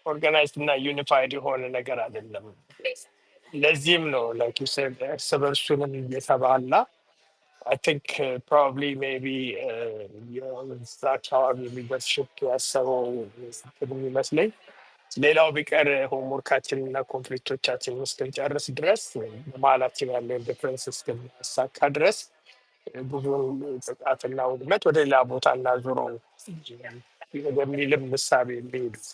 ኦርጋናይዝድ እና ዩኒፋይድ የሆነ ነገር አይደለም። ለዚህም ነው ላይክ ዩ ሴድ እርስ በርሱንም እየተባላ አይ ቲንክ ፕሮባብሊ ሜቢ የዛ አካባቢ ሊደርሽፕ ያሰበው እንትን የሚመስለኝ ሌላው ቢቀር ሆምወርካችን እና ኮንፍሊክቶቻችን እስክንጨርስ ድረስ በመሀላችን ያለውን ዲፍረንስ እስክናሳካ ድረስ ብዙውን ጥቃትና ውድመት ወደ ሌላ ቦታ እናዙረው ወደሚልም ምሳቤ የሚሄዱት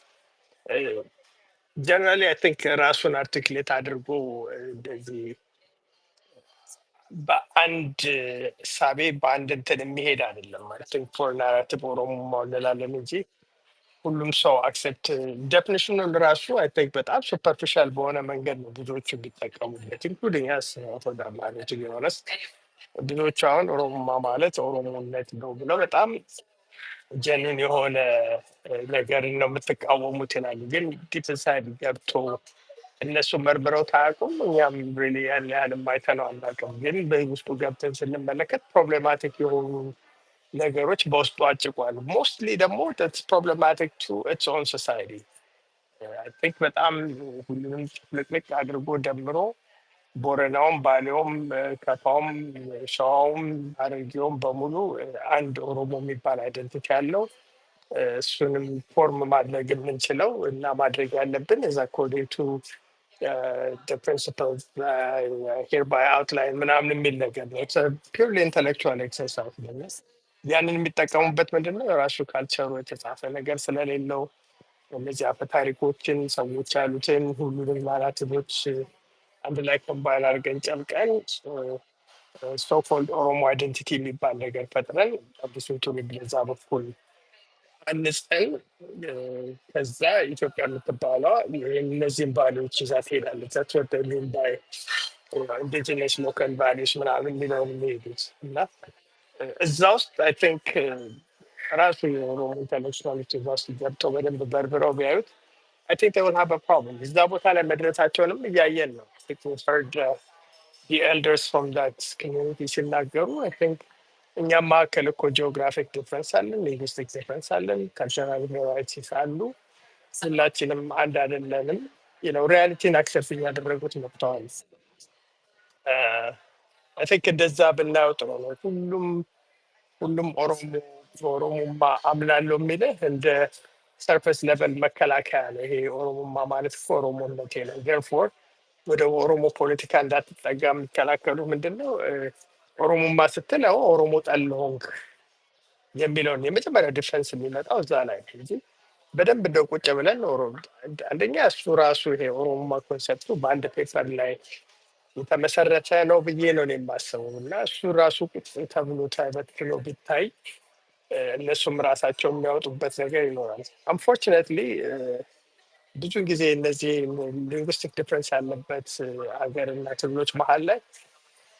ጀነራሊ አይ ቲንክ ራሱን አርቲክሌት አድርጎ እንደዚህ በአንድ እሳቤ በአንድ እንትን የሚሄድ አይደለም። አይ ቲንክ ፎር ናራቲቭ ኦሮሞ እንላለን እንጂ ሁሉም ሰው አክሴፕት ዴፊኒሽኑን ራሱ አይ ቲንክ በጣም ሱፐርፊሻል በሆነ መንገድ ነው ብዙዎቹ የሚጠቀሙበት ኢንክሉዲንግ ያስ ፎዳማለት ቢሆነስ ብዙዎቹ አሁን ኦሮሞማ ማለት ኦሮሞነት ነው ብለው በጣም ጀንን የሆነ ነገር ነው የምትቃወሙት ይላሉ። ግን ዲፕ ኢንሳይድ ገብቶ እነሱ መርምረው ታያውቁም። እኛም ሪሊ ያን ያህል አይተነው አናውቅም። ግን በውስጡ ገብተን ስንመለከት ፕሮብሌማቲክ የሆኑ ነገሮች በውስጡ አጭቋል። ሞስትሊ ደግሞ ፕሮብሌማቲክ ቱ ኢትስ ኦን ሶሳይቲ አይ ቲንክ በጣም ሁሉንም ጭፍልቅልቅ አድርጎ ደምሮ ቦረናውም፣ ባሌውም፣ ከፋውም፣ ሸዋውም፣ ሐረርጌውም በሙሉ አንድ ኦሮሞ የሚባል አይደንቲቲ ያለው እሱንም ፎርም ማድረግ የምንችለው እና ማድረግ ያለብን is according to the principles hereby outline ምናምን የሚል ነገር ነው። It's a purely intellectual exercise ነው። ያንን የሚጠቀሙበት ምንድን ነው? ራሱ ካልቸሩ የተጻፈ ነገር ስለሌለው እነዚህ አፈ ታሪኮችን ሰዎች ያሉትን ሁሉንም ናራቲቮች አንድ ላይ ኮምባይን አድርገን ጨምቀን ሶኮልድ ኦሮሞ አይደንቲቲ የሚባል ነገር ፈጥረን አዲሱ ትውልድ ለዛ በኩል አንስተን ከዛ ኢትዮጵያ የምትባለዋ እነዚህን ቫሊዎች ይዛ ትሄዳለች። ዛትወደሚን ባይ ኢንዲጂነስ ሎካል ቫሊዎች ምናምን የሚለውን የሚሄዱት እና እዛ ውስጥ አይ ቲንክ ራሱ የኦሮሞ ኢንተርናሽናሎች እዛ ውስጥ ገብተው በደንብ በርብረው ቢያዩት አይ ቲንክ they will have a problem። እዛ ቦታ ላይ መድረሳቸውንም እያየን ነው። I think we've heard the elders from that community ሲናገሩ አይ ቲንክ እኛም መካከል እኮ ጂኦግራፊክ ዲፍረንስ አለን፣ ሊንግስቲክ ዲፍረንስ አለን፣ ካልቸራል ቫራይቲስ አሉ። ሁላችንም አንድ አይደለንም። ሪያሊቲን አክሰፕት እያደረጉት መጥተዋል። አይ ቲንክ እንደዛ ብናየው ጥሩ ነው። ሁሉም ኦሮሞማ አምናለሁ የሚልህ እንደ ሰርፈስ ሌቨል መከላከያ ነው። ይሄ ኦሮሞማ ማለት እኮ ኦሮሞነቴ ነው። ዴርፎር ወደ ኦሮሞ ፖለቲካ እንዳትጠጋ የሚከላከሉ ምንድን ነው? ኦሮሞማ ስትል ያው ኦሮሞ ጠል ሆንክ የሚለውን የመጀመሪያ ዲፌንስ የሚመጣው እዛ ላይ ነው እንጂ በደንብ እንደው ቁጭ ብለን አንደኛ እሱ ራሱ ይሄ ኦሮሞማ ኮንሰፕቱ በአንድ ፔፐር ላይ የተመሰረተ ነው ብዬ ነው እኔ የማስበው እና እሱ ራሱ ቁጭ ተብሎ ተበትኖ ቢታይ እነሱም ራሳቸው የሚያወጡበት ነገር ይኖራል። አንፎርችነትሊ ብዙ ጊዜ እነዚህ ሊንግስቲክ ዲፍረንስ ያለበት ሀገር እና ክልሎች መሀል ላይ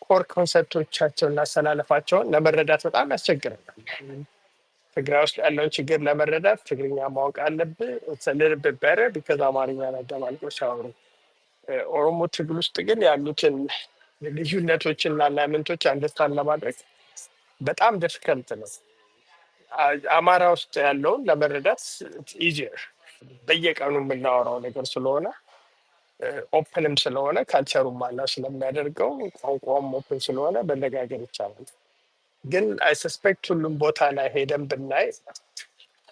ኮር ኮንሰፕቶቻቸውን እናስተላለፋቸውን ለመረዳት በጣም ያስቸግረናል። ትግራይ ውስጥ ያለውን ችግር ለመረዳት ትግርኛ ማወቅ አለብህ። ልርብ በረ ቢከዛ አማርኛ ናደማልቆ ሲያወሩ ኦሮሞ ትግል ውስጥ ግን ያሉትን ልዩነቶችና ላይመንቶች አንደርስታንድ ለማድረግ በጣም ዲፊከልት ነው። አማራ ውስጥ ያለውን ለመረዳት ኢዚየር በየቀኑ የምናወራው ነገር ስለሆነ ኦፕንም ስለሆነ ካልቸሩም ማላ ስለሚያደርገው ቋንቋም ኦፕን ስለሆነ መነጋገር ይቻላል። ግን አይ ሰስፔክት ሁሉም ቦታ ላይ ሄደን ብናይ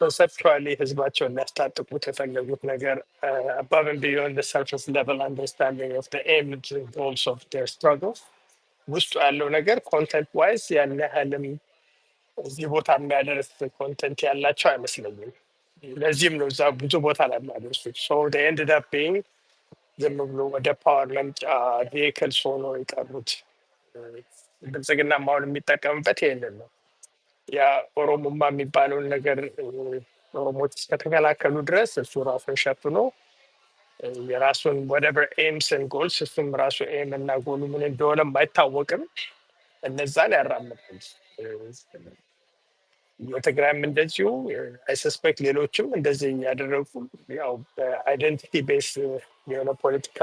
ኮንሰፕቹዋሊ ህዝባቸውን ሊያስታጥቁት የፈለጉት ነገር above and beyond the surface level understanding of the aims and goals of their struggle ውስጡ ያለው ነገር ኮንተንት ዋይዝ ያን ያህልም እዚህ ቦታ የሚያደርስ ኮንተንት ያላቸው አይመስለኝም። ለዚህም ነው እዛ ብዙ ቦታ ላይ የሚያደርሱት። ሶ they ended up being ዝም ብሎ ወደ ፓወር መምጫ ቬሂክልስ ሆኖ የቀሩት። ብልጽግና አሁን የሚጠቀምበት ይሄንን ነው። ያ ኦሮሞማ የሚባለውን ነገር ኦሮሞች እስከተከላከሉ ድረስ እሱ ራሱን ሸፍኖ የራሱን whatever aims and goals እሱም ራሱ ኤም እና ጎሉ ምን እንደሆነም አይታወቅም እነዛን ያራምዳል። የትግራይም እንደዚሁ አይ ሰስፔክት ሌሎችም እንደዚህ እያደረጉ ያው በአይደንቲቲ ቤስ የሆነ ፖለቲካ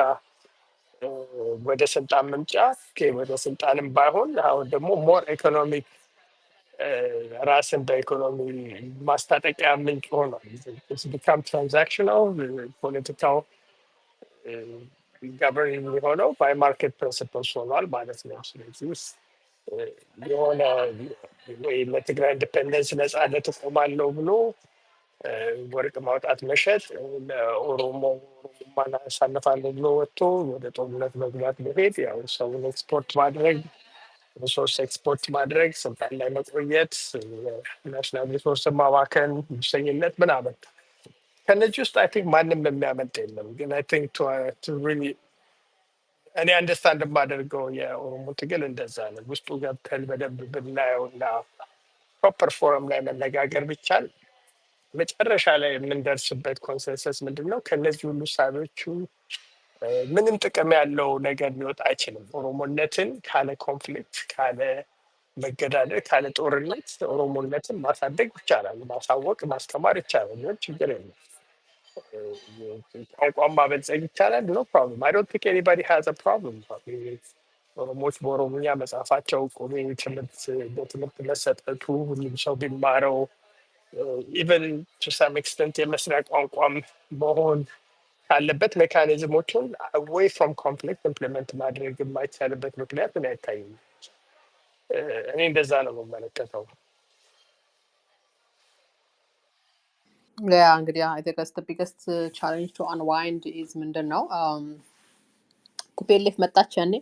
ወደ ስልጣን መምጫ ወደ ስልጣንም ባይሆን አሁን ደግሞ ሞር ኢኮኖሚክ ራስን በኢኮኖሚ ማስታጠቂያ ምንጭ ሆኗል። ቢካም ትራንዛክሽናል ፖለቲካው ገቨርን የሚሆነው ባይ ማርኬት ፕሪንስፕልስ ሆኗል ማለት ነው። ስለዚህ የሆነ ወይ ለትግራይ ኢንዲፔንደንስ ነፃነት እቆማለሁ ብሎ ወርቅ ማውጣት መሸጥ፣ ለኦሮሞ ኦሮሞማን አሳልፋለሁ ብሎ ወጥቶ ወደ ጦርነት መግባት መሄድ፣ ያው ሰውን ኤክስፖርት ማድረግ፣ ሪሶርስ ኤክስፖርት ማድረግ፣ ስልጣን ላይ መቆየት፣ ናሽናል ሪሶርስን ማባከን፣ ሙሰኝነት ምናምን። ከነዚህ ውስጥ አይ ቲንክ ማንም የሚያመልጥ የለም። ግን አይ ቲንክ እኔ አንደርስታንድ የማደርገው የኦሮሞ ትግል እንደዛ ነው። ውስጡ ገብተን በደንብ ብናየው እና ፕሮፐር ፎረም ላይ መነጋገር ቢቻል መጨረሻ ላይ የምንደርስበት ኮንሰንሰስ ምንድን ነው? ከነዚህ ሁሉ ሳቢዎቹ ምንም ጥቅም ያለው ነገር ሊወጣ አይችልም። ኦሮሞነትን ካለ ኮንፍሊክት፣ ካለ መገዳደር፣ ካለ ጦርነት ኦሮሞነትን ማሳደግ ይቻላል፣ ማሳወቅ፣ ማስተማር ይቻላል። ምን ችግር የለም። ቋንቋን ማበልጸግ ይቻላል። ኖ ፕሮብለም። አይ ዶንት ቲንክ ኤኒባዲ ሃዝ አ ፕሮብለም። ኦሮሞዎች በኦሮሞኛ መጽሐፋቸው ቆሜ ትምህርት በትምህርት መሰጠቱ ሁሉም ሰው ቢማረው ኢቨን ቱ ሳም ኤክስተንት የመስሪያ ቋንቋም መሆን ካለበት ሜካኒዝሞቹን አዌይ ፍሮም ኮንፍሊክት ኢምፕሊመንት ማድረግ የማይቻልበት ምክንያት እኔ አይታይም። እኔ እንደዛ ነው የምመለከተው። Yeah, እንግዲህ I think that's the biggest challenge to unwind is ምንድን ነው ቲፒኤልኤፍ መጣች ያኔ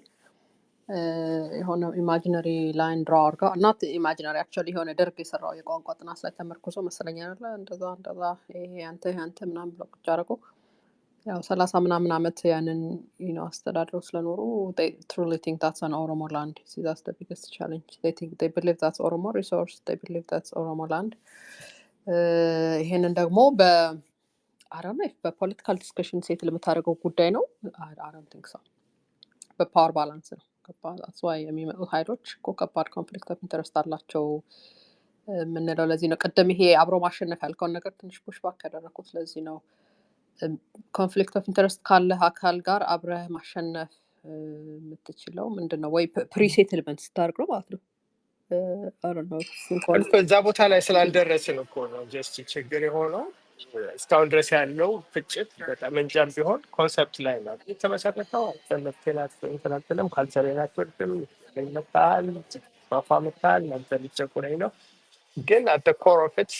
የሆነ ኢማጂነሪ ላይን ድራ አድርጋ ናት ኢማጂነሪ አክቹዋሊ የሆነ ደርግ የሰራው የቋንቋ ጥናት ላይ ተመርኩዞ መሰለኝ አይደለ እንደዛ ይሄ አንተ ምናምን ብለው ቁጭ አደረጉ። ያው 30 ምናምን ዓመት ያንን አስተዳድረው ስለኖሩ they truly think that's an Oromo land. See, that's the biggest challenge. They believe that's Oromo resource. They believe that's Oromo land. ይሄንን ደግሞ I don't know if በፖለቲካል ዲስከሽን ሴትል የምታደርገው ጉዳይ ነው። I don't think so. በፓወር ባላንስ ነው። that's why የሚመጡ ኃይሎች እኮ ከባድ ኮንፍሊክት ኦፍ ኢንተረስት አላቸው የምንለው ለዚህ ነው። ቅድም ይሄ አብሮ ማሸነፍ ያልከውን ነገር ትንሽ ፑሽ ባክ ያደረኩት ለዚህ ነው። ኮንፍሊክት ኦፍ ኢንተረስት ካለህ አካል ጋር አብረህ ማሸነፍ የምትችለው ምንድን ነው? ወይ ፕሪሴትልመንት ስታደርግ ነው ማለት ነው። እዛ ቦታ ላይ ስላልደረስን እኮ ነው ጀስት ችግር የሆነው። እስካሁን ድረስ ያለው ፍጭት በጣም እንጃም ቢሆን ኮንሰፕት ላይ ነው የተመሰረተው። ተመቴናትንም ካልቸሬናትም ይመታል ፋፋ ምታል አንተ ሊጨቁነኝ ነው። ግን አት ኮር ኦፍ ኢት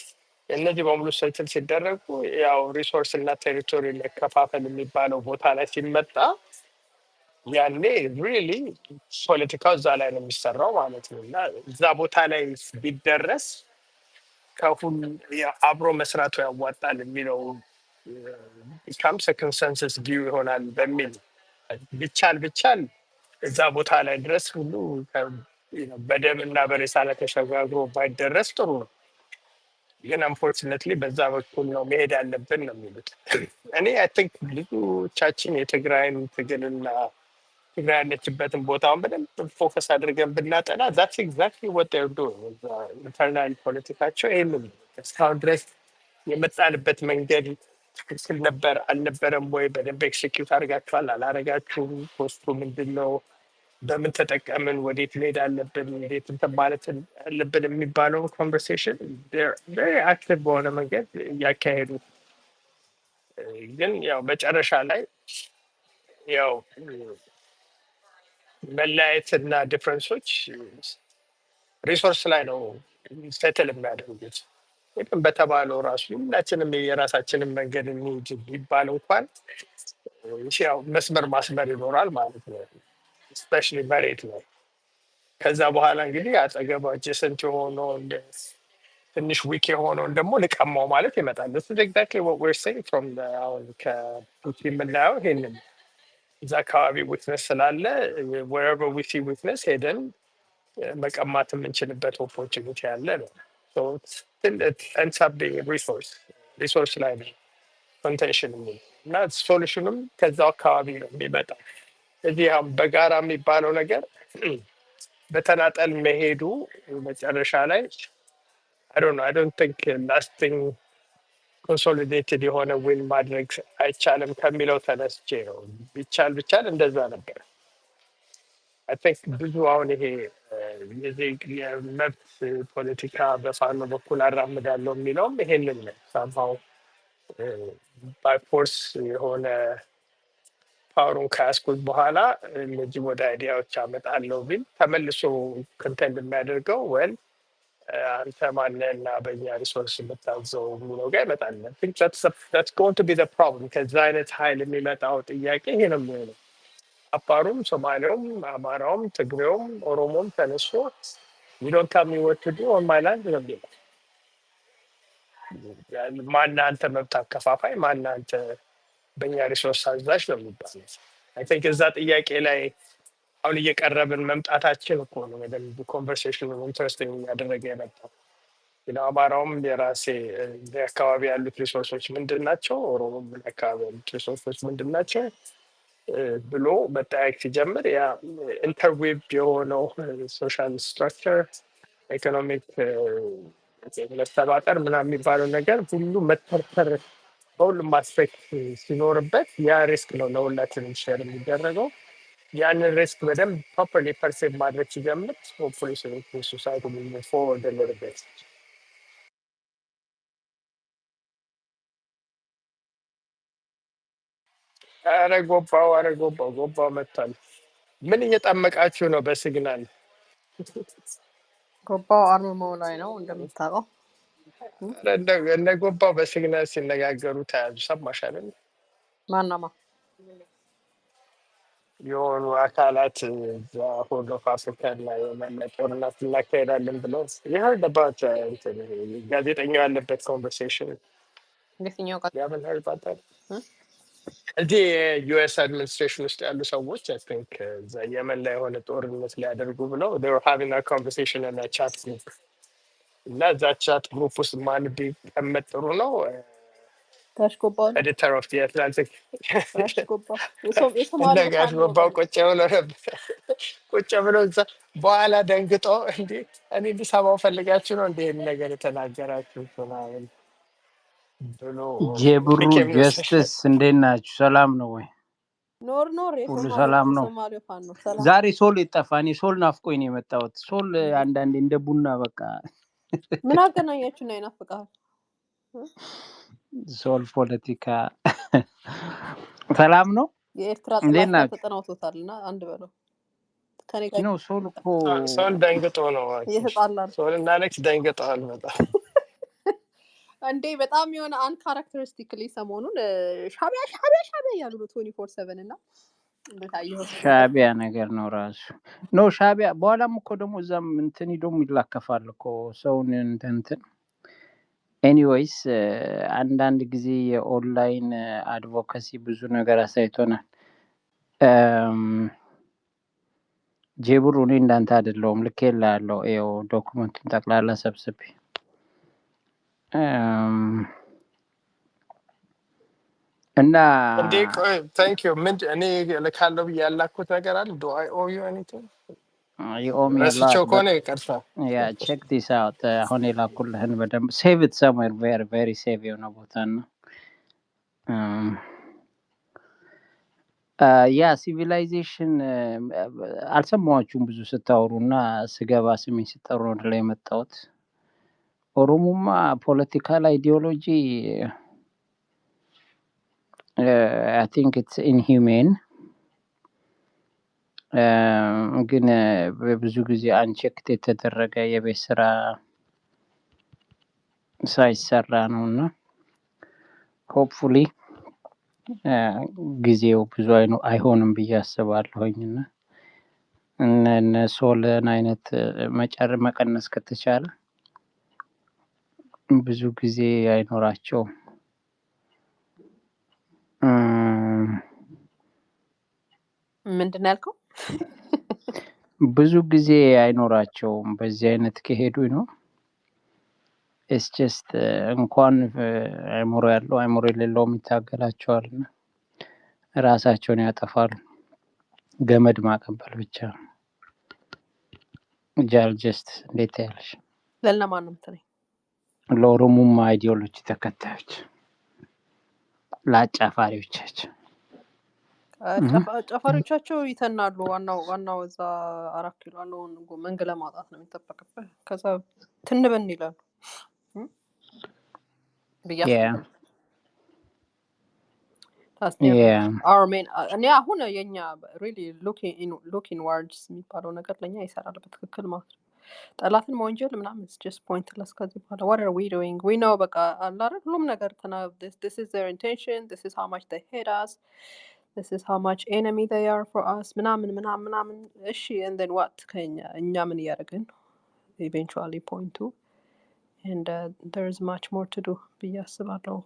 እነዚህ በሙሉ ሰልትል ሲደረጉ ያው ሪሶርስ እና ቴሪቶሪ መከፋፈል የሚባለው ቦታ ላይ ሲመጣ ያኔ ሪሊ ፖለቲካው እዛ ላይ ነው የሚሰራው ማለት ነው። እና እዛ ቦታ ላይ ቢደረስ ከሁሉ አብሮ መስራቱ ያዋጣል የሚለው ካምስ ኮንሰንሰስ ቪው ይሆናል በሚል ቢቻል እዛ ቦታ ላይ ድረስ ሁሉ በደም እና በሬሳ ላይ ተሸጋግሮ ባይደረስ ጥሩ ነው። ግን አንፎርችነትሊ በዛ በኩል ነው መሄድ ያለብን ነው የሚሉት። እኔ አይ ቲንክ ብዙዎቻችን የትግራይን ትግልና ትግራይ ያለችበትን ቦታውን በደንብ ፎከስ አድርገን ብናጠና ዛትስ ኤግዛክትሊ ወጥ ያርዶ ኢንተርናል ፖለቲካቸው ይህንን እስካሁን ድረስ የመጣንበት መንገድ ትክክል ነበር አልነበረም ወይ፣ በደንብ ኤክስኪዩት አድርጋችኋል አላረጋችሁም፣ ኮስቱ ምንድን ነው፣ በምን ተጠቀምን፣ ወዴት መሄድ አለብን፣ እንዴት እንትን ማለት አለብን የሚባለውን ኮንቨርሴሽን ቬሪ አክቲቭ በሆነ መንገድ እያካሄዱ ግን ያው መጨረሻ ላይ ያው መለያየትና ዲፍረንሶች ሪሶርስ ላይ ነው ሴትል የሚያደርጉት። ግን በተባለው ራሱ ሁላችንም የራሳችንን መንገድ እንሂድ ቢባል እንኳን ያው መስመር ማስመር ይኖራል ማለት ነው፣ ስፔሻሊ መሬት ነው። ከዛ በኋላ እንግዲህ አጠገባ ጀሰንት የሆነው ትንሽ ዊክ የሆነውን ደግሞ ልቀማው ማለት ይመጣል። ስ ኤግዛክትሊ what we're saying from አሁን ከፑቲን የምናየው ይሄንን እዛ አካባቢ ዊክነስ ስላለ wherever we see weakness ሄደን መቀማት የምንችልበት ኦፖርቹኒቲ ያለ ነው። ends up being ሪሶርስ ላይ ነው ኮንቴንሽን እና ሶሉሽኑም ከዛው አካባቢ ነው የሚመጣ። እዚህ በጋራ የሚባለው ነገር በተናጠል መሄዱ መጨረሻ ላይ I don't think ላስቲንግ ኮንሶሊዴትድ የሆነ ዊን ማድረግ አይቻልም ከሚለው ተነስቼ ነው። ቢቻል እንደዛ ነበር። አይ ቲንክ ብዙ አሁን ይሄ የመብት ፖለቲካ በፋኖ በኩል አራምዳለሁ የሚለውም ይሄንን ነው። ሳምሃው ባይ ፎርስ የሆነ ፓወሩን ከያዝኩት በኋላ እነዚህ ወደ አይዲያዎች አመጣለሁ ቢል ተመልሶ ክንተን የሚያደርገው ወል አንተ ማነህ እና በኛ ሪሶርስ የምታዘው የሚለው ጋር ይመጣል። ጎን ቱ ቢ ፕሮብለም። ከዛ አይነት ሀይል የሚመጣው ጥያቄ ይሄ ነው የሚሆነው። አፋሩም፣ ሶማሌውም፣ አማራውም፣ ትግሬውም፣ ኦሮሞም ተነስቶ you don't tell me what to do on my land ነው የሚለው። ማነህ አንተ መብት አከፋፋይ፣ ማነህ አንተ በእኛ ሪሶርስ አዛዥ ነው የሚባለው። አይ ቲንክ እዛ ጥያቄ ላይ አሁን እየቀረብን መምጣታችን እኮ ነው በደንብ ኮንቨርሴሽን ኢንትረስቲንግ እያደረገ የመጣው። አማራውም የራሴ አካባቢ ያሉት ሪሶርሶች ምንድን ናቸው፣ ኦሮሞም አካባቢ ያሉት ሪሶርሶች ምንድን ናቸው ብሎ መጠያየቅ ሲጀምር ያ ኢንተርዌብ የሆነው ሶሻል ስትራክቸር ኢኮኖሚክ መስተባጠር ምናምን የሚባለው ነገር ሁሉ መተርተር በሁሉም አስፔክት ሲኖርበት ያ ሪስክ ነው ለሁላችንም ሼር የሚደረገው። ያንን ሪስክ በደንብ ፕሮፐርሊ ፐርሴቭ ማድረግ ሲጀምር ሆፕፉሊ ሶሳይቲ ሙቭ ፎርወርድ ልርበት። ኧረ ጎባው መጥቷል። ምን እየጠመቃችሁ ነው በሲግናል? ጎባው አርምሞ ላይ ነው እንደምታውቀው። እነ ጎባው በሲግናል ሲነጋገሩ ተያዙ። ሰማሽ አይደል? ማናማ የሆኑ አካላት ሆርን ኦፍ አፍሪካ ላይ ጦርነት እናካሄዳለን ብለው የህርድ አባት ጋዜጠኛው ያለበት ኮንቨርሴሽን የትኛው ቃል ያምን ህርድ ባታል እዚህ የዩኤስ አድሚኒስትሬሽን ውስጥ ያሉ ሰዎች አይ ቲንክ የመን ላይ የሆነ ጦርነት ሊያደርጉ ብለው they were having a conversation in a chat group እና እዛ ቻት ግሩፕ ውስጥ ማን ቢቀመጥ ጥሩ ነው? ጋሽ ጎባው ነው። ኤዲተር ኦፍ ዲ አትላንቲክ ጋሽ ጎባው የሶማሌ ጋሽ ጎባው ቁጭ ብሎ ነበር። ቁጭ ብሎ እዛ በኋላ ደንግጦ እንዲ እኔ እንዲሰማው ፈልጋችሁ ነው እንደ ይህን ነገር የተናገራችሁ ምናምን ብሎ ጄብሩ became ጀስትስ እንዴት ናችሁ? ሰላም ነው ወይ? ኖር ሁሉ ሰላም ነው? የሶማሌ ፋን ነው። ሰላም ዛሬ ሶል የጠፋ እኔ ሶል ናፍቆኝ ነው የመጣሁት። ሶል አንዳንዴ እንደ ቡና በቃ ምን አገናኛችሁ ነው ይናፍቃል? ሶል ፖለቲካ ሰላም ነው? የኤርትራ እንዴት ጥላት ናችሁ? ተጠናውቶታልና አንድ በለው ከኔ ጋር ነው ሶል እኮ ሰውን ደንግጦ ነው እየተጣላን ሰውን እና ኔክስት ደንግጠዋል በጣም እንዴ በጣም የሆነ አንካራክተሪስቲክሊ ሰሞኑን ሻቢያ እያሉ ነው 24/7 እና እንደታየው ሻቢያ ነገር ነው ራሱ ነው ሻቢያ። በኋላም እኮ ደግሞ እዛም እንትን ሄዶም ይላከፋል እኮ ሰውን እንትን ኤኒዌይስ አንዳንድ ጊዜ የኦንላይን አድቮካሲ ብዙ ነገር አሳይቶናል። ጄብሩ እኔ እንዳንተ አይደለሁም ልኬልሃለሁ። ይኸው ዶክመንቱን ጠቅላላ ሰብስቤ እና እንዴ ታንክ ዩ ምን እኔ ልካለው ብዬ ያላኩት ነገር አለ ዱ አይ ኦ ዩ ኤኒቲንግ የኦሚ ረስቼው ከሆነ ይቅርታ። ያ ቼክ ዲስ አውት አሁን የላኩልህን በደንብ ሴቭ ኢት ሰምዌር ቬሪ ቬሪ ሴቭ የሆነ ቦታ ነው። ያ ሲቪላይዜሽን አልሰማኋችሁም ብዙ ስታወሩ እና ስገባ ስሜን ስጠሩ ወደ ላይ የመጣሁት ኦሮሞማ ፖለቲካል አይዲዮሎጂ አይ ቲንክ ኢትስ ኢንሂውሜን ግን በብዙ ጊዜ አንቼክት የተደረገ የቤት ስራ ሳይሰራ ነው እና ሆፕፉሊ ጊዜው ብዙ አይሆንም ብዬ አስባለሁኝ እና እነ ሶልን አይነት መቀነስ ከተቻለ ብዙ ጊዜ አይኖራቸውም። ምንድን ያልከው? ብዙ ጊዜ አይኖራቸውም በዚህ አይነት ከሄዱ ነው። ኢትስ ጀስት እንኳን አይሞሮ ያለው አይሞሮ የሌለውም ይታገላቸዋል እና ራሳቸውን ያጠፋሉ። ገመድ ማቀበል ብቻ ነው። ጀስት እንዴት ያለሽ ለነማን ነው የምትለኝ? ለኦሮሞማ አይዲዮሎጂ ተከታዮች ለአጫፋሪዎቻቸው ጨፋሪዎቻቸው ይተናሉ። ዋናው እዛ 4 ኪሎ ያለውን መንግ ለማውጣት ነው የሚጠበቅብህ። ከዛ ትንብን ይላሉ ብዬ አስባለሁ። That's their our main እኔ አሁን የኛ really looking words የሚባለው ነገር ለኛ ይሰራል በትክክል ማለት ነው። ጠላትን መወንጀል ምናምን is just pointless ከዚህ በኋላ what are we doing? We know በቃ አለ አይደል ሁሉም ነገር this is their intention, this is how much they hate us, this is how much enemy they are for us ምናምን እሺ and then what እኛ ምን እያደረግን eventually point to and there is much more to do ብዬ አስባለሁ።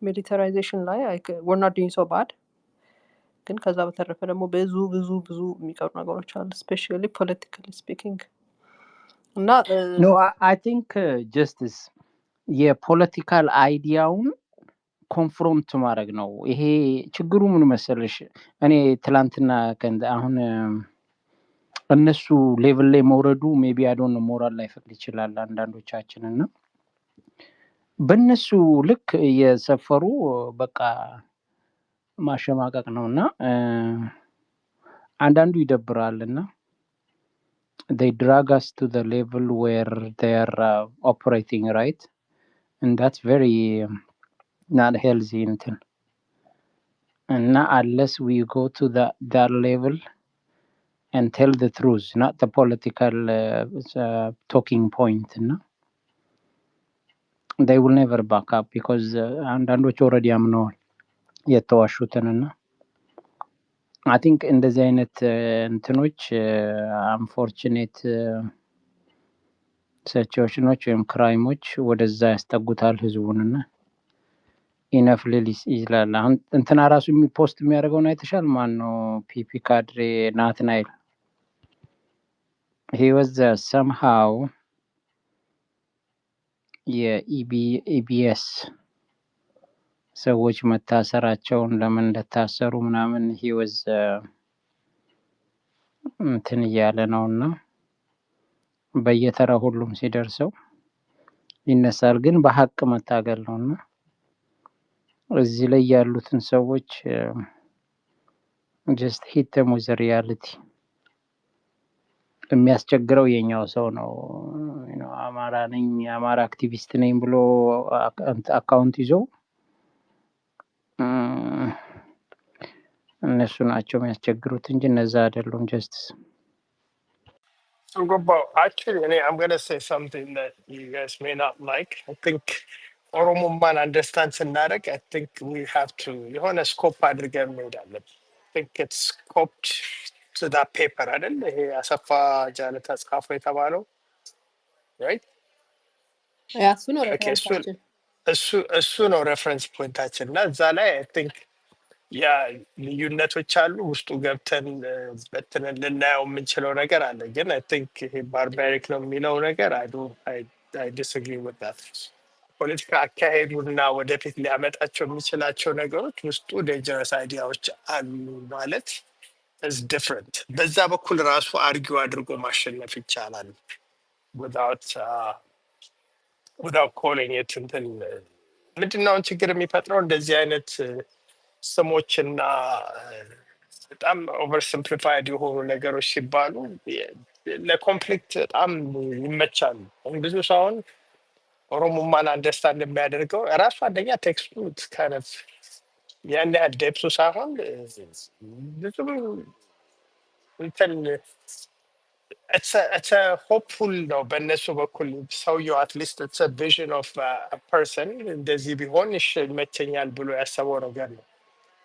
ሚሊታራይዜሽን ላይ we're not doing so bad ግን ከዛ በተረፈ ደግሞ ብዙ የሚቀሩ ነገሮች አሉ especially politically speaking እና ኖ አይ ቲንክ ጀስቲስ የፖለቲካል አይዲያውን ኮንፍሮንት ማድረግ ነው። ይሄ ችግሩ ምን መሰለሽ፣ እኔ ትላንትና አሁን እነሱ ሌቭል ላይ መውረዱ ሜቢ አዶን ሞራል ላይ ፈቅድ ይችላል አንዳንዶቻችን እና በእነሱ ልክ የሰፈሩ በቃ ማሸማቀቅ ነው እና አንዳንዱ ይደብራል እና they drag us to the level where they are operating, right? And that's very not healthy እንትን እና unless we go to that level and tell the truth, not the political talking point, no? They will never back up because አንዳንዶች already አምነዋል የተዋሹትንና I think እንደዚህ አይነት እንትኖች unfortunate ሲቹዌሽኖች ወይም ክራይሞች ወደዛ ያስጠጉታል ህዝቡንና ኢነፍ ሊሊስ ይላል። አሁን እንትና ራሱ ፖስት የሚያደርገውን አይተሻል? ማን ነው? ፒፒ ካድሬ ናትናኤል he was somehow የኢቢኤስ ሰዎች መታሰራቸውን ለምን እንደታሰሩ ምናምን he was እንትን እያለ ነውና በየተራ ሁሉም ሲደርሰው ይነሳል። ግን በሀቅ መታገል ነውና እዚህ ላይ ያሉትን ሰዎች just hit them with the reality። የሚያስቸግረው የኛው ሰው ነው። አማራ ነኝ አማራ አክቲቪስት ነኝ ብሎ አካውንት ይዞ እነሱ ናቸው የሚያስቸግሩት እንጂ እነዛ አይደሉም። ጀስትስ So, Gopal, actually, I'm going to say something that you guys may not like. I think Oromo man understands and Narek. I think we have to, you want to scope again made I think it's scoped to that paper, I don't know. Asafa Janata's halfway Tamano, right? እሱ ነው Okay, ሬፈረንሳችን። እሱ ነው ሬፈረንስ ፖይንታችን እና እዛ ላይ አይ ቲንክ ያ ልዩነቶች አሉ። ውስጡ ገብተን በትንን ልናየው የምንችለው ነገር አለ። ግን አይ ቲንክ ይሄ ባርባሪክ ነው የሚለው ነገር አይ ዲስግሪ ዊዝ ዛት። ፖለቲካ አካሄዱና ወደፊት ሊያመጣቸው የሚችላቸው ነገሮች ውስጡ ዴንጀረስ አይዲያዎች አሉ ማለት is different። በዛ በኩል ራሱ አርጊው አድርጎ ማሸነፍ ይቻላል without calling it እንትን ምንድነውን ችግር የሚፈጥረው እንደዚህ አይነት ስሞችና በጣም ኦቨር ሲምፕሊፋይድ የሆኑ ነገሮች ሲባሉ ለኮንፍሊክት በጣም ይመቻሉ። ብዙ ሰውን ኦሮሞማን አንደርስታንድ የሚያደርገው ራሱ አንደኛ ቴክስቱ ከነፍ ያን ያህል ዴፕሱ ሳይሆን ብዙ እንትን it's a hopeful ነው በእነሱ በኩል ሰውየው አትሊስት it's a vision of a person እንደዚህ ቢሆን ይመቸኛል ብሎ ያሰበው ነገር ነው።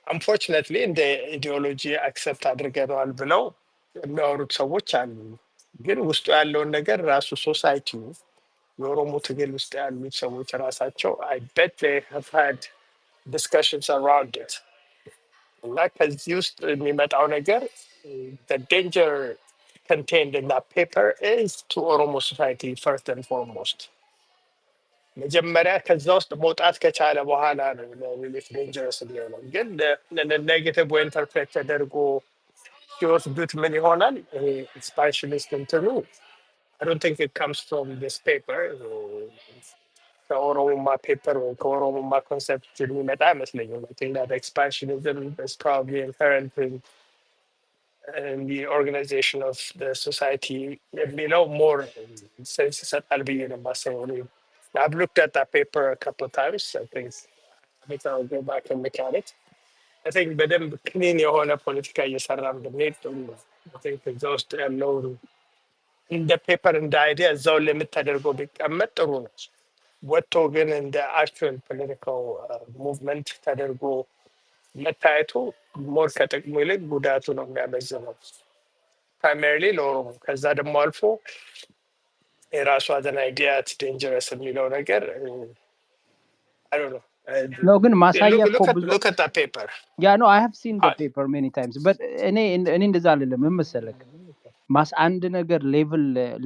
አንፎርችነትሊ እንደ ኢዲዮሎጂ አክሰፕት አድርገነዋል ብለው የሚያወሩት ሰዎች አሉ። ግን ውስጡ ያለውን ነገር ራሱ ሶሳይቲው የኦሮሞ ትግል ውስጥ ያሉት ሰዎች ራሳቸው አይ bet they have had discussions around it እና ከዚህ ውስጥ የሚመጣው ነገር the danger contained in that paper is to Oromo society first and foremost. መጀመሪያ ከዛ ውስጥ መውጣት ከቻለ በኋላ ነው ለሌሎች ዴንጀረስ የሚሆነው። ግን ኔጌቲቭ ወይ ኢንተርፕሬት ተደርጎ ሲወስዱት ምን ይሆናል? ይሄ ኤክስፓንሽኒስት እንትኑ I don't think it comes from this paper. ከኦሮሞማ ፔፐር ወይ ከኦሮሞማ ኮንሰፕት የሚመጣ አይመስለኝም። I think that expansionism is probably inherent in the organization of the society የሚለው more sense ይሰጣል ብዬ ነው የማስበው እኔ። I've looked at that paper a couple of times. I think I'll go back and look at it. I think በደንብ ክሊን የሆነ ፖለቲካ እየሰራ እንደሚሄድ ጥሩ ነው። I think እዛ ውስጥ ያለውን እንደ ፔፐር እንደ አይዲያ እዛው ሊሚት ተደርጎ ቢቀመጥ ጥሩ ነው። ወጥቶ ግን እንደ አክቹዋል ፖለቲካል ሙቭመንት ተደርጎ መታየቱ ሞር ከጥቅሙ ይልቅ ጉዳቱ ነው የሚያመዝነው ፕራይማሪሊ ለኦሮሞ። ከዛ ደግሞ አልፎ የራሱ አዘን አይዲያ ዴንጀረስ የሚለው ነገር I don't know. ነው ግን ማሳያ እኮ ብዙ Look at that paper. ያ ኖ አይ ሃቭ ሲን ዘ ፔፐር ሜኒ ታይምስ በት እኔ እንደዛ አይደለም መሰለክ አንድ ነገር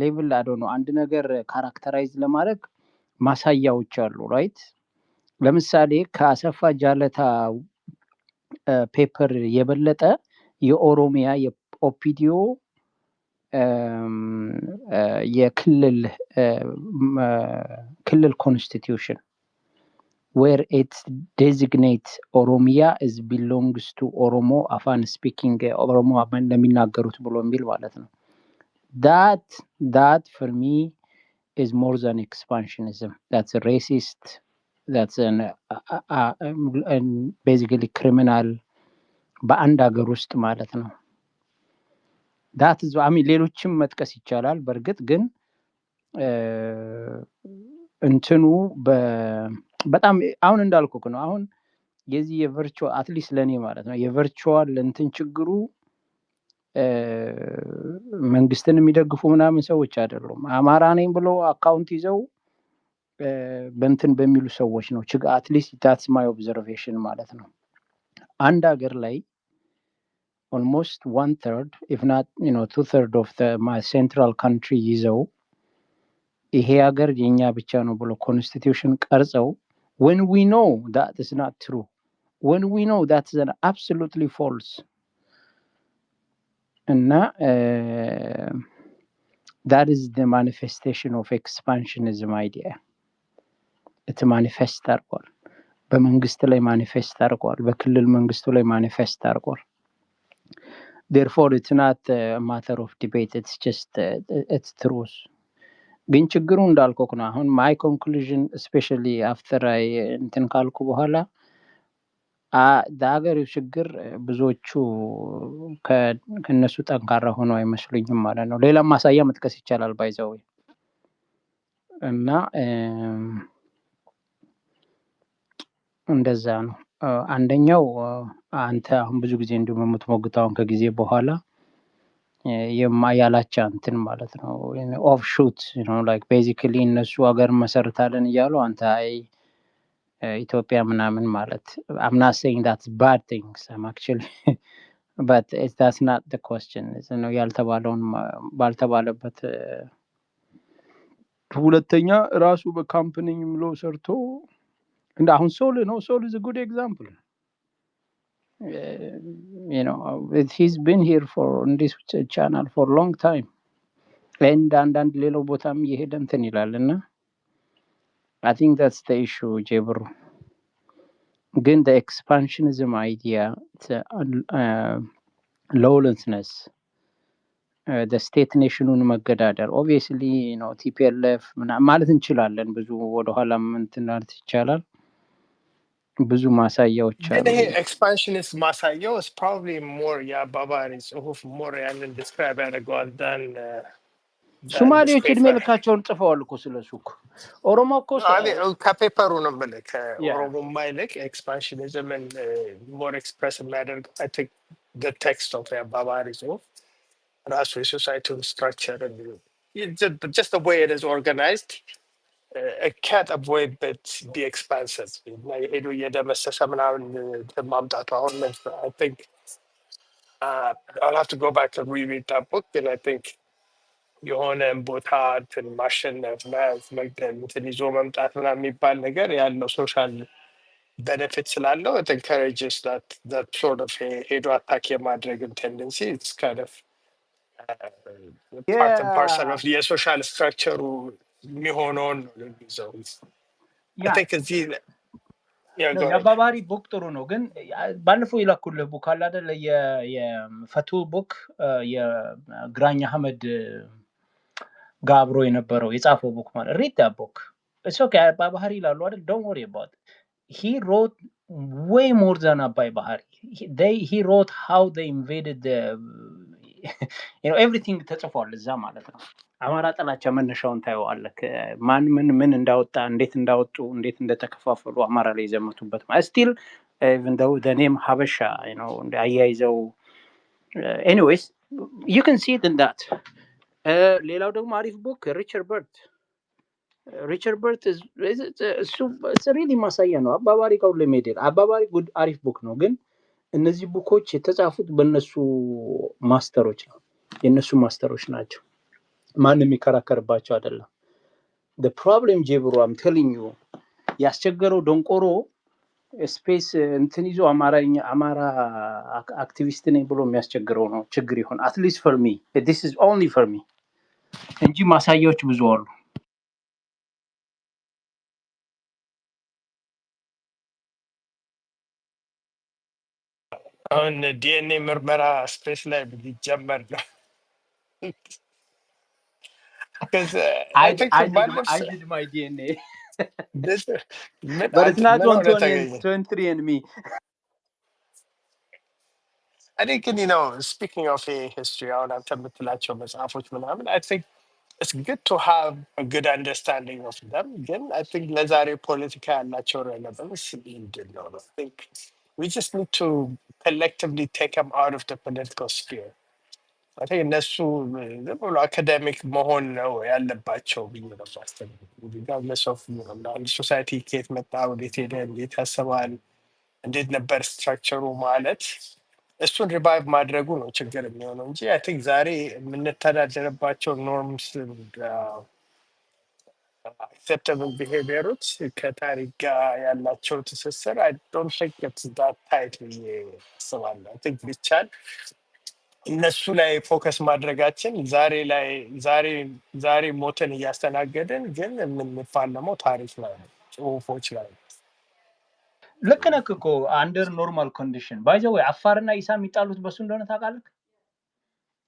ሌቭል አዶ ነው አንድ ነገር ካራክተራይዝ ለማድረግ ማሳያዎች አሉ ራይት። ለምሳሌ ከአሰፋ ጃለታ ፔፐር የበለጠ የኦሮሚያ የኦፒዲዮ የክልል ኮንስቲትዩሽን where it designates Oromia as belongs to Oromo afan speaking Oromo afan ለሚናገሩት ብሎ የሚል ማለት ነው። That for me is more than expansionism. That's a racist. That's an basically criminal በአንድ ሀገር ውስጥ ማለት ነው። that is I mean ሌሎችም መጥቀስ ይቻላል በእርግጥ ግን እንትኑ በጣም አሁን እንዳልኩክ ነው። አሁን የዚህ የቨርቹዋል አትሊስት ለኔ ማለት ነው የቨርቹዋል እንትን ችግሩ መንግስትን የሚደግፉ ምናምን ሰዎች አይደሉም። አማራ ነኝ ብሎ አካውንት ይዘው በእንትን በሚሉ ሰዎች ነው አትሊስት that's my observation ማለት ነው። አንድ ሀገር ላይ almost 1/3 if not 2/3 of the my central country ይዘው ይሄ ሀገር የኛ ብቻ ነው ብሎ ኮንስቲትዩሽን ቀርጸው when we know that is not true, when we know that is absolutely false, and that is the manifestation of expansionism idea. It's manifest አርጓል በመንግስት ላይ ማኒፌስት አርጓል በክልል መንግስቱ ላይ ማኒፌስት አርጓል። therefore it's not a matter of debate, it's just it's truth. ግን ችግሩ እንዳልኩክ ነው። አሁን my conclusion especially after I እንትን ካልኩ በኋላ ዳገር ችግር ብዙዎቹ ከነሱ ጠንካራ ሆኖ አይመስሉኝም ማለት ነው። ሌላ ማሳያ መጥቀስ ይቻላል ባይዘው እና እንደዛ ነው። አንደኛው አንተ አሁን ብዙ ጊዜ እንደውም የምትሞግታውን ከጊዜ በኋላ የማያላቻ እንትን ማለት ነው ኦፍሹት like basically እነሱ ሀገር መሰርታለን እያሉ አንተ ኢትዮጵያ ምናምን ማለት I'm not saying that's bad things, I'm actually but that's not the question. ያልተባለውን ባልተባለበት ሁለተኛ ራሱ በካምፓኒ ምሎ ሰርቶ እንደ አሁን ሶል is a good example. He's been here for on this channel for a long time and ሌላው ቦታም እየሄደ እንትን ይላልና I think that's the issue ጀብሩ። ግን the expansionism idea, lawlessness, the state nationን መገዳደር obviously TPLF ማለት እንችላለን። ብዙ ወደ ኋላ እንትን ማለት ይቻላል። ብዙ ማሳያዎች አሉ። ይሄ ኤክስፓንሽኒስት ማሳያው is probably more የአባባሪ ጽሁፍ more ያንን describe ያደርገዋል than ሶማሌዎች እድሜ ልካቸውን ጽፈዋል እኮ ስለሱ እኮ። ኦሮሞ እኮ ከፔፐሩ ነው የምልህ ከኦሮሞማ ይልቅ ኤክስፓንሽኒዝምን more express የሚያደርገው I think the text of የአባባሪ ጽሁፍ ራሱ የሶሳይቲውን structure just the way it is organized. It can't avoid but be expansive. ሄዱ እየደመሰሰ ምናምን ማምጣቱ አሁን I think I'll have to go back and reread that book, and I think የሆነ ቦታ እንትን ማሸነፍ መግደል እንትን ይዞ መምጣት ምናምን የሚባል ነገር ያለው ሶሻል ቤኔፊት ስላለው it encourages that sort of ሄዶ አታክ የማድረግን tendency. It's kind of part and parcel of የሶሻል ስትራክቸሩ የሚሆነውን ነው የሚይዘው። I think እዚህ ነው የአባባሪ ቡክ ጥሩ ነው ግን ባለፈው ይላኩልህ ቡክ አለ አይደል የፈቱል ቡክ የግራኝ አህመድ ጋብሮ የነበረው የጻፈው ቡክ ማለት read that book it's okay አባባሪ ይላሉ አይደል don't worry about it. He wrote way more than Abai Bahari. He wrote how they invaded the everything ተጽፏል እዛ ማለት ነው አማራ ጥላቻ መነሻውን ታየዋለህ ማን ምን እንዳወጣ እንዴት እንዳወጡ እንዴት እንደተከፋፈሉ አማራ ላይ ዘመቱበት ማለት still even though the name Habasha አያይዘው anyways you can see it in that ሌላው ደግሞ አሪፍ ቡክ ሪቻርድ በርት it's really ማሳያ ነው አባባሪ ጋር ለሜዲር አባባሪ ጉድ አሪፍ ቡክ ነው ግን እነዚህ ቡኮች የተጻፉት በእነሱ ማስተሮች ነው የነሱ ማስተሮች ናቸው ማንም የሚከራከርባቸው አይደለም the problem ጀብሩ I'm telling you ያስቸገረው ደንቆሮ ስፔስ እንትን ይዞ አማራ አክቲቪስት ነኝ ብሎ የሚያስቸግረው ነው ችግር ይሆን at least for me this is only for me እንጂ ማሳያዎች ብዙ አሉ አሁን ዲኤንኤ ምርመራ ስፔስ ላይ ቢጀመር ነው because I think I did my DNA this but it's not 23andMe I think speaking of history አሁን አንተ የምትላቸው መጽሐፎች ምናምን I think it's good to have a good understanding of them ግን I think ለዛሬ ፖለቲካ ያላቸው relevance ምንድነው I think we just need to collectively take them out of the political sphere I think እነሱ ብሎ አካዳሚክ መሆን ነው ያለባቸው ብዬ ነው ማስተምር regardless of society ከየት መጣ ወዴት ሄደ እንዴት ያስባል እንዴት ነበር ስትራክቸሩ ማለት እሱን ሪቫይቭ ማድረጉ ነው ችግር የሚሆነው እንጂ I think ዛሬ የምንተዳደርባቸው ኖርምስ acceptable behaviors ከታሪክ ጋር ያላቸው ትስስር I don't think it's that tight ብዬ አስባለሁ I think ቢቻል እነሱ ላይ ፎከስ ማድረጋችን ዛሬ ሞትን እያስተናገድን ግን የምንፋለመው ታሪክ ላይ ጽሁፎች ላይ ልክ ነህ እኮ አንደር ኖርማል ኮንዲሽን ባይ ዘ ወይ አፋርና ኢሳ የሚጣሉት በሱ እንደሆነ ታውቃለህ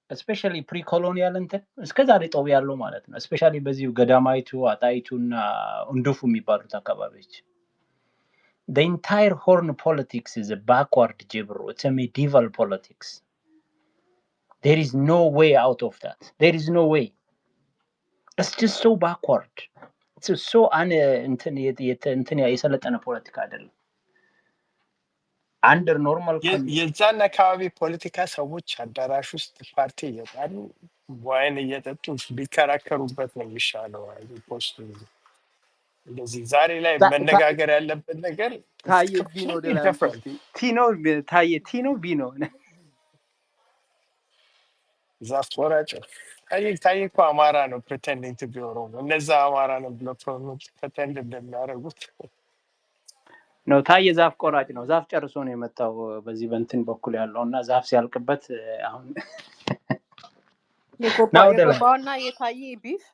especially pre-colonial እንትን እስከዛሬ ጠው ያለው ማለት ነው especially በዚህ ገዳማይቱ አጣይቱና እንዱፉ የሚባሉት አካባቢዎች the entire Horn politics is a backward ጅብሩ it's a medieval politics there is no way out of that there is no way it's just so backward it's so እንትን የሰለጠነ ፖለቲካ አይደለም under normal የዛን አካባቢ ፖለቲካ ሰዎች አዳራሽ ውስጥ ፓርቲ እየጣሉ ዋይን እየጠጡ ቢከራከሩበት ነው የሚሻለው ፖስቱ እንደዚህ ዛሬ ላይ መነጋገር ያለበት ነገር ታየ ቢኖ ዛፍ ቆራጭ ታየ እኮ አማራ ነው pretending to be ኦሮሞ እነዛ አማራ ነው ብሎ pretend እንደሚያደርጉት ነው ታየ ዛፍ ቆራጭ ነው ዛፍ ጨርሶ ነው የመጣው በዚህ በእንትን በኩል ያለውና ዛፍ ሲያልቅበት አሁን የቆባውና የታየ ቢፍ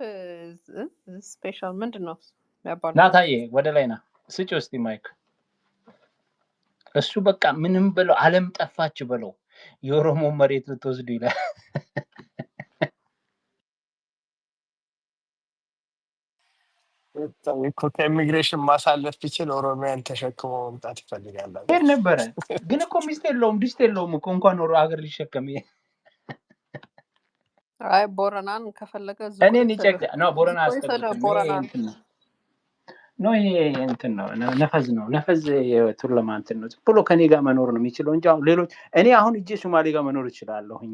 ስፔሻል ምንድነው ያባሉ ናታየ ወደ ላይና ስጭ እስቲ ማይክ እሱ በቃ ምንም ብለው ዓለም ጠፋች ብለው የኦሮሞ መሬት ልትወስዱ ይላል ከኢሚግሬሽን ማሳለፍ ቢችል ኦሮሚያን ተሸክሞ መምጣት ይፈልጋል ነበር ግን እኮ ሚስት የለውም እኮ እንኳን ኦሮ ሀገር ሊሸከም አይ ቦረናን ከፈለገ እኔን ይጨቅ ነው ቦረና አስተካክለ ነው ይሄ እንትን ነው ነፈዝ የቱርለማ እንትን ነው ብሎ ከኔ ጋር መኖር ነው የሚችለው እንጂ አሁን ሌሎች እኔ አሁን እጄ ሶማሌ ጋር መኖር እችላለሁኝ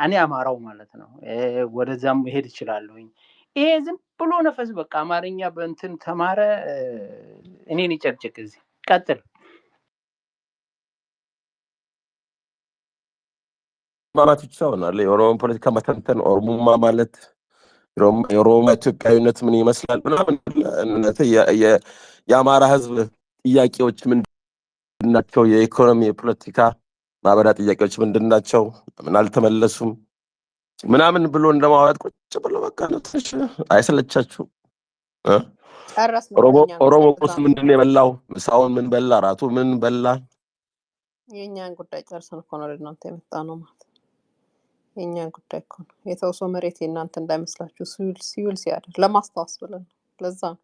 እኔ አማራው ማለት ነው ወደዛም ሄድ እችላለሁኝ ይሄ ዝም ብሎ ነፈስ በቃ አማርኛ በእንትን ተማረ እኔን ይጨቅጭቅ እዚህ ቀጥል ማለት ይቻላል የኦሮሞ ፖለቲካ መተንተን ኦሮሞማ ማለት የኦሮሞ ኢትዮጵያዊነት ምን ይመስላል ምናምን የአማራ ህዝብ ጥያቄዎች ምንድናቸው የኢኮኖሚ የፖለቲካ ማህበራዊ ጥያቄዎች ምንድናቸው ምን አልተመለሱም ምናምን ብሎ እንደማዋጥ ቁጭ ብሎ በቃ ነው ትንሽ አይሰለቻችሁ ጨረስን። ኦሮሞ ቁርስ ምንድን ነው የበላው? ምሳውን ምን በላ? ራቱ ምን በላ? የእኛን ጉዳይ ጨርሰን እኮ ነው ለእናንተ የመጣ ነው ማለት የእኛን ጉዳይ እኮ ነው። የተውሶ መሬት የእናንተ እንዳይመስላችሁ ሲውል ሲያድር ለማስታወስ ብለን ነው። ለዛ ነው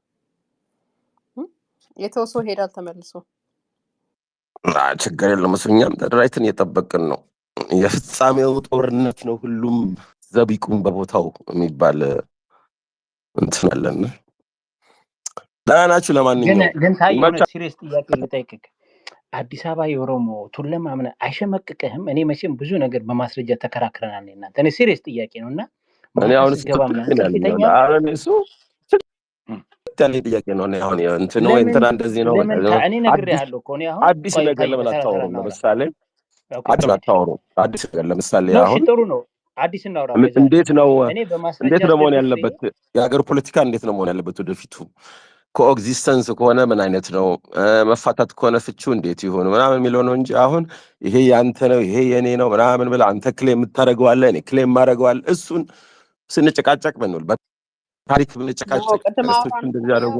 የተውሶ ሄዳል ተመልሶ። ችግር የለም እኛም ተደራጅተን እየጠበቅን ነው። የፍጻሜው ጦርነት ነው ሁሉም ዘቢቁም በቦታው የሚባል እንትን አለን። ደህና ናችሁ? ለማንኛውም ግን ታየው ሲሪየስ ጥያቄ ልጠይቅህ። አዲስ አበባ የኦሮሞ ቱለማ ምን አይሸመቅቅህም? እኔ መቼም ብዙ ነገር በማስረጃ ተከራክረናል እናንተ። እኔ ሲሪየስ ጥያቄ ነውና እኔ አሁን ያለ ጥያቄ ነው። አሁን እንትን ነው እንትና እንደዚህ ነው። እኔ ነግሬሃለሁ እኮ እኔ አሁን አዲስ ነገር ለምን አታወሩም? ለምሳሌ አዲስ ነገር ለምሳሌ አሁን ጥሩ ነው። አዲስ እናውራ። እንዴት ነው መሆን ያለበት? የሀገር ፖለቲካ እንዴት ነው መሆን ያለበት ወደፊቱ? ኮኤግዚስተንስ ከሆነ ምን አይነት ነው? መፋታት ከሆነ ፍቺው እንዴት ይሆን ምናምን የሚለው ነው እንጂ አሁን ይሄ ያንተ ነው ይሄ የኔ ነው ምናምን ብለህ አንተ ክሌም የምታደርገዋለህ እኔ ክሌም ማደርገዋለሁ እሱን ስንጨቃጨቅ ምንል ታሪክ ብንጨቃጨቅ እንደዚህ ያደርጉ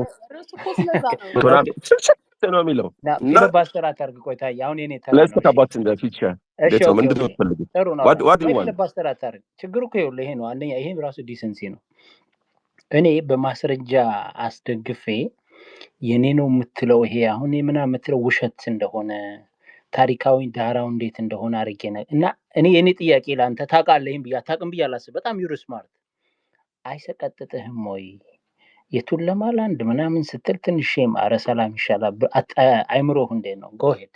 ነው የሚለው እና ባስተራት አድርግ ቆይታ አሁን የኔ let's talk about in the future እንዴት ነው ምንድን ነው የምትፈልጉት? what do you want? ባስተራት አድርግ ችግሩ እኮ ይኸውልህ ይሄ ነው። አንደኛ ይሄ ራሱ ዲሰንሲ ነው። እኔ በማስረጃ አስደግፌ የኔ ነው የምትለው ይሄ አሁን የምና የምትለው ውሸት እንደሆነ ታሪካዊ ዳራው እንዴት እንደሆነ አድርጌ እና እኔ የኔ ጥያቄ ለአንተ ታውቃለህም ብዬ አታውቅም ብዬ አላስብ። በጣም ዩር ስማርት አይሰቀጥጥህም ወይ? የቱለማ ላንድ ምናምን ስትል ትንሽ አረ ሰላም ይሻላል አይምሮህ እንዴት ነው? ጎ ሄድ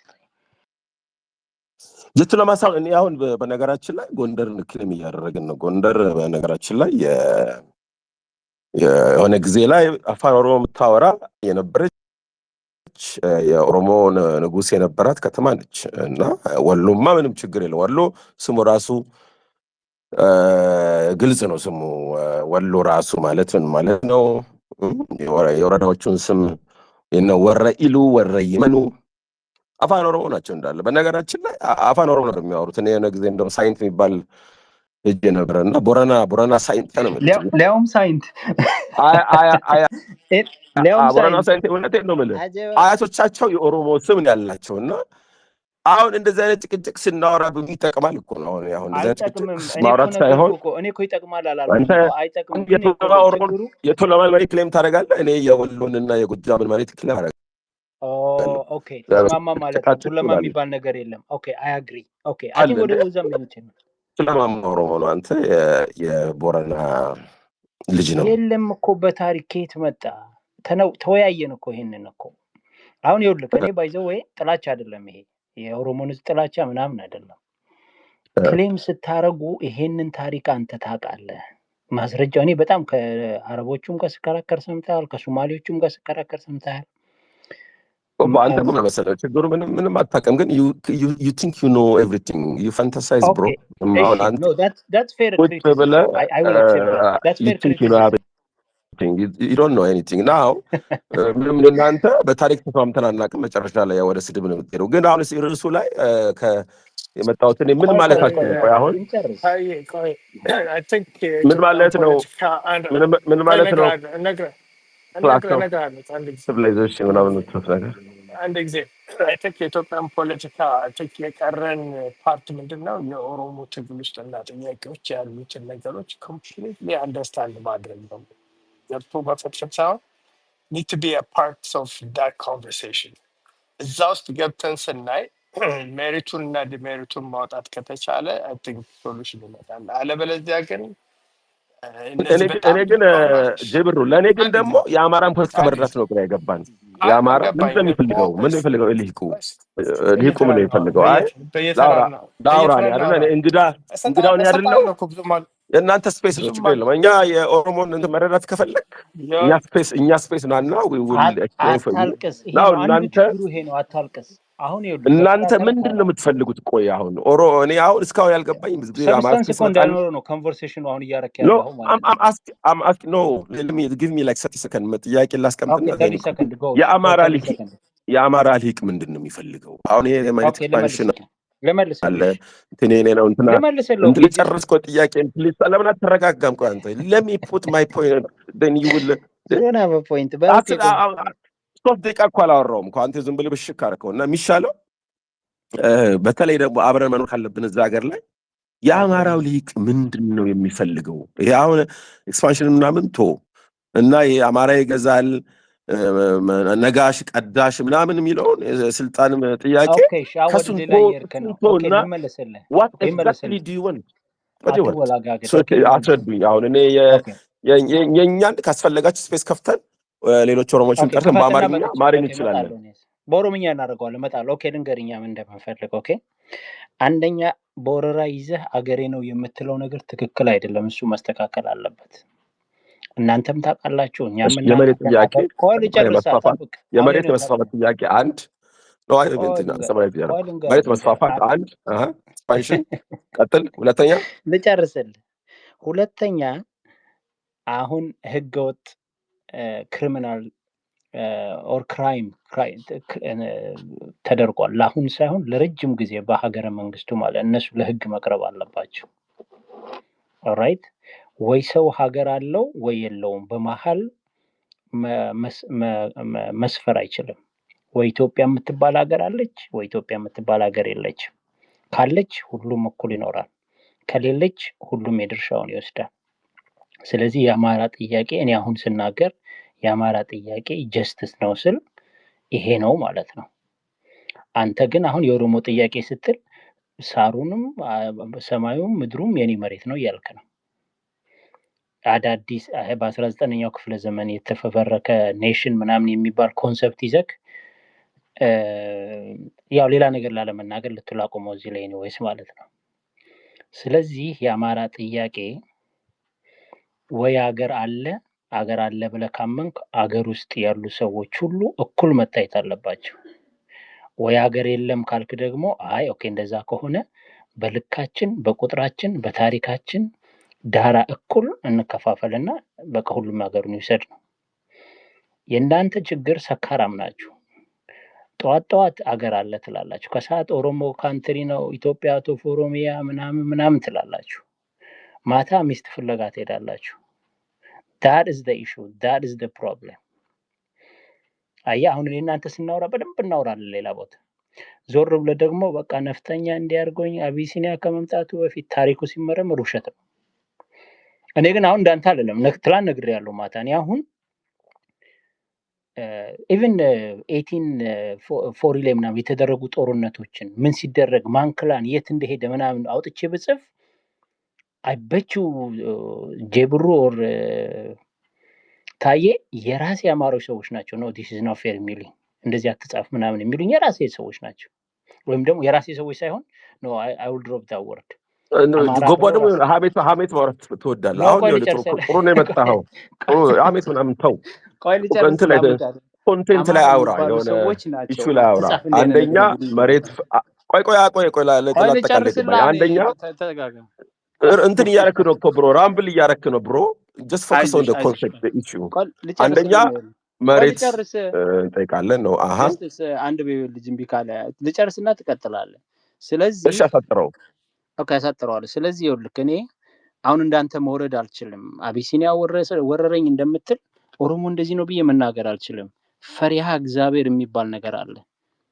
የቱለማ ሳይሆን እኔ አሁን በነገራችን ላይ ጎንደር ክሌም እያደረግን ነው። ጎንደር በነገራችን ላይ የሆነ ጊዜ ላይ አፋን ኦሮሞ የምታወራ የነበረች የኦሮሞ ንጉስ የነበራት ከተማ ነች እና ወሎማ ምንም ችግር የለም። ወሎ ስሙ ራሱ ግልጽ ነው። ስሙ ወሎ ራሱ ማለት ምን ማለት ነው? የወረዳዎቹን ስም ወረ ኢሉ ወረ ይመኑ አፋን ኦሮሞ ናቸው እንዳለ። በነገራችን ላይ አፋን ኦሮሞ ነው የሚያወሩት። እኔ የሆነ ጊዜ እንደውም ሳይንት የሚባል እጅ ነበረና ቦረና ሳይንት ነው ሊያውም ሳይንት ቦረና ሳይንት እውነቴን ነው የምልህ። አያቶቻቸው የኦሮሞ ስም ያላቸውና አሁን እንደዚህ አይነት ጭቅጭቅ ስናወራ ይጠቅማል እኮ ነው። አሁን እንደዚህ ጭቅጭቅ ማውራት ሳይሆን እኔ እኮ ይጠቅማል አላልኩም። አይጠቅምም። የቱለማ መሬት ክሌም ታደርጋለህ፣ እኔ የወሎንና የጎጃምን መሬት ክሌም አደርጋለሁ። ኦኬ ተማማ ማለት ነው። ቱለማ የሚባል ነገር የለም። ኦኬ አይ አግሪ። ኦኬ አይ ወደ ወዛም ነው ቱለማ ኦሮሞ ነው። አንተ የቦረና ልጅ ነው። የለም እኮ በታሪክ ከየት መጣ? ተወያየን እኮ ይሄንን እኮ አሁን ይኸውልህ ከኔ ባይዘው ወይ ጥላቻ አይደለም ይሄ የኦሮሞን ጥላቻ ምናምን አይደለም። ክሌም ስታረጉ ይሄንን ታሪክ አንተ ታውቃለህ። ማስረጃው እኔ በጣም ከአረቦቹም ጋር ስከራከር ሰምተሃል፣ ከሶማሌዎቹም ጋር ስከራከር ሰምተሃል። አንተ ምን መሰለህ ችግሩ ምንም አታውቅም፣ ግን you think you know everything, you fantasize bro. No, that's fair criticism. I will accept that. That's fair criticism. You don't know anything now. ምንም እናንተ በታሪክ ተስማምተን አናውቅም። መጨረሻ ላይ ወደ ስድብ ነው የምትሄደው። ግን አሁን ርዕሱ ላይ የመጣሁት ምን ማለታችሁ ነው? አሁን ምን ማለት ነው? ምን ማለት ነው? ሲቪላይዜሽን ምናምን የምትሉት ነገር አንድ ጊዜ አይ ቲንክ የኢትዮጵያን ፖለቲካ የቀረን ፓርት ምንድን ነው? የኦሮሞ ትግል ውስጥና ጥያቄዎች ያሉትን ነገሮች ኮምፕሊትሊ አንደርስታንድ ማድረግ ነው። ገብቶ መፈትሸት ሳይሆን need to be a part of that conversation። እዛ ውስጥ ገብተን ስናይ ሜሪቱን እና ዲሜሪቱን ማውጣት ከተቻለ አይ ቲንክ ሶሉሽን ይመጣል። አለበለዚያ ግን እኔ ግን ጀብሩ ለእኔ ግን ደግሞ የአማራን ፖለቲካ መረዳት ነው ግራ የገባን። የአማራ ምን የሚፈልገው ልሂቁ ምን የሚፈልገው? አይ ላውራ አይደለ እንግዳውን ያደለው የእናንተ ስፔስ ነው፣ ችግር የለም። እኛ የኦሮሞን እንትን መረዳት ከፈለግ እኛ ስፔስ ናና አታልቅስ። ይሄ ነው አታልቅስ። አሁን እናንተ ምንድን ነው የምትፈልጉት? ቆይ አሁን እኔ አሁን እስካሁን ያልገባኝ ሰብስታንስ እኮ እንዳልኖረ ነው ኮንቨርሴሽኑ አሁን እያረክ ያለው ማለት ነው። give me like 30 seconds ጥያቄ ላስቀምጥና የአማራ ሊቅ ምንድን ነው የሚፈልገው? አሁን ይሄ ማለት ኤክስፓንሽን ለመልሰለ እንትኔ ነው እንትና ጨረስከው ጥያቄ ፕሊዝ። ለምን አትረጋጋም? ቆይ አንተ let me put my point then you will ዶንት ሃቭ አ ፖይንት በሩት 3 ደቂቃ እኮ አላወራውም እኮ አንተ ዝም ብለህ ብሽክ አደረከው። እና የሚሻለው በተለይ ደግሞ አብረን መኖር ካለብን እዛ ሀገር ላይ የአማራው ሊቅ ምንድን ነው የሚፈልገው? ይሄ አሁን ኤክስፓንሽን ምናምን እና የአማራ ይገዛል ነጋሽ ቀዳሽ ምናምን የሚለውን ስልጣን ጥያቄ ከሱን እና what exactly do you want? አስረዱኝ። አሁን እኔ የእኛን ካስፈለጋችሁ ስፔስ ከፍተን ሌሎች ኦሮሞዎችን ጠርተን በአማርኛ ማረኝ እንችላለን። በኦሮምኛ እናደርገዋለን። እመጣለሁ። ኦኬ ልንገርኛ ምን እንደምንፈልግ። ኦኬ አንደኛ በወረራ ይዘህ አገሬ ነው የምትለው ነገር ትክክል አይደለም። እሱ መስተካከል አለበት። እናንተም ታውቃላችሁ። እኛም የመሬት ጥያቄ የመሬት መስፋፋት ጥያቄ አንድ ነው። መሬት መስፋፋት አንድ ኤክስፓንሽን ቀጥል። ሁለተኛ ልጨርስልህ። ሁለተኛ አሁን ህገወጥ ክሪሚናል ኦር ክራይም ተደርጓል። ለአሁን ሳይሆን ለረጅም ጊዜ በሀገረ መንግስቱ ማለት እነሱ ለህግ መቅረብ አለባቸው። ኦራይት ወይ ሰው ሀገር አለው ወይ የለውም። በመሀል መስፈር አይችልም። ወይ ኢትዮጵያ የምትባል ሀገር አለች ወይ ኢትዮጵያ የምትባል ሀገር የለችም። ካለች ሁሉም እኩል ይኖራል፣ ከሌለች ሁሉም የድርሻውን ይወስዳል። ስለዚህ የአማራ ጥያቄ እኔ አሁን ስናገር የአማራ ጥያቄ ጀስትስ ነው ስል ይሄ ነው ማለት ነው። አንተ ግን አሁን የኦሮሞ ጥያቄ ስትል ሳሩንም ሰማዩም ምድሩም የኔ መሬት ነው እያልክ ነው። አዳዲስ በ19ኛው ክፍለ ዘመን የተፈበረከ ኔሽን ምናምን የሚባል ኮንሰፕት ይዘክ ያው ሌላ ነገር ላለመናገር ልትላቆመው እዚህ ላይ ነው ወይስ ማለት ነው። ስለዚህ የአማራ ጥያቄ ወይ አገር አለ ብለህ ካመንክ አገር ውስጥ ያሉ ሰዎች ሁሉ እኩል መታየት አለባቸው። ወይ አገር የለም ካልክ ደግሞ አይ ኦኬ እንደዛ ከሆነ በልካችን በቁጥራችን በታሪካችን ዳራ እኩል እንከፋፈልና በቃ ሁሉም ሀገሩን ይውሰድ ነው። የእናንተ ችግር ሰካራም ናችሁ። ጠዋት አገር አለ ትላላችሁ፣ ከሰዓት ኦሮሞ ካንትሪ ነው ኢትዮጵያ ኦፍ ኦሮሚያ ምናምን ትላላችሁ፣ ማታ ሚስት ፍለጋ ትሄዳላችሁ። that is the issue, that is the problem። አያ አሁን እናንተ ስናወራ በደንብ እናወራለን ሌላ ቦታ፣ ዞር ብለ ደግሞ በቃ ነፍጠኛ እንዲያርጎኝ አቢሲኒያ ከመምጣቱ በፊት ታሪኩ ሲመረመር ውሸት ነው። እኔ ግን አሁን እንዳንተ አይደለም ትላንት ነግሬያለሁ ማታ። እኔ አሁን ኢቭን 1840 ላይ ምናምን የተደረጉ ጦርነቶችን ምን ሲደረግ ማንክላን የት እንደሄደ ምናምን አውጥቼ ብጽፍ አይበቹ ጄብሩ ኦር ታዬ የራሴ አማሮች ሰዎች ናቸው። ነው this is not fair የሚሉኝ እንደዚህ አትጻፍ ምናምን የሚሉኝ የራሴ ሰዎች ናቸው። ወይም ደግሞ የራሴ ሰዎች ሳይሆን no I will drop that word። ጎባ ደግሞ ሀሜት ማውራት ትወዳለህ። አሁን ጥሩ ነው የመጣኸው። ሀሜት ምናምን ተው፣ ኮንቴንት ላይ አውራ፣ የሆነ ኢሹ ላይ አውራ። አንደኛ መሬት ቆይ ላጠቃልል። አንደኛ እንትን እያረክ ነው እኮ ብሮ፣ ራምብል እያረክ ነው ብሮ። just focus on the concept, the issue። አንደኛ መሬት እንጠይቃለን ነው። አንድ ልጅ እምቢ ካለ ልጨርስና ትቀጥላለህ። ስለዚህ እሺ አሳጥረው። ኦኬ አሳጥረዋለሁ። ስለዚህ ይኸውልህ እኔ አሁን እንዳንተ መውረድ አልችልም። አቢሲኒያ ወረረኝ እንደምትል ኦሮሞ እንደዚህ ነው ብዬ መናገር አልችልም። ፈሪሃ እግዚአብሔር የሚባል ነገር አለ።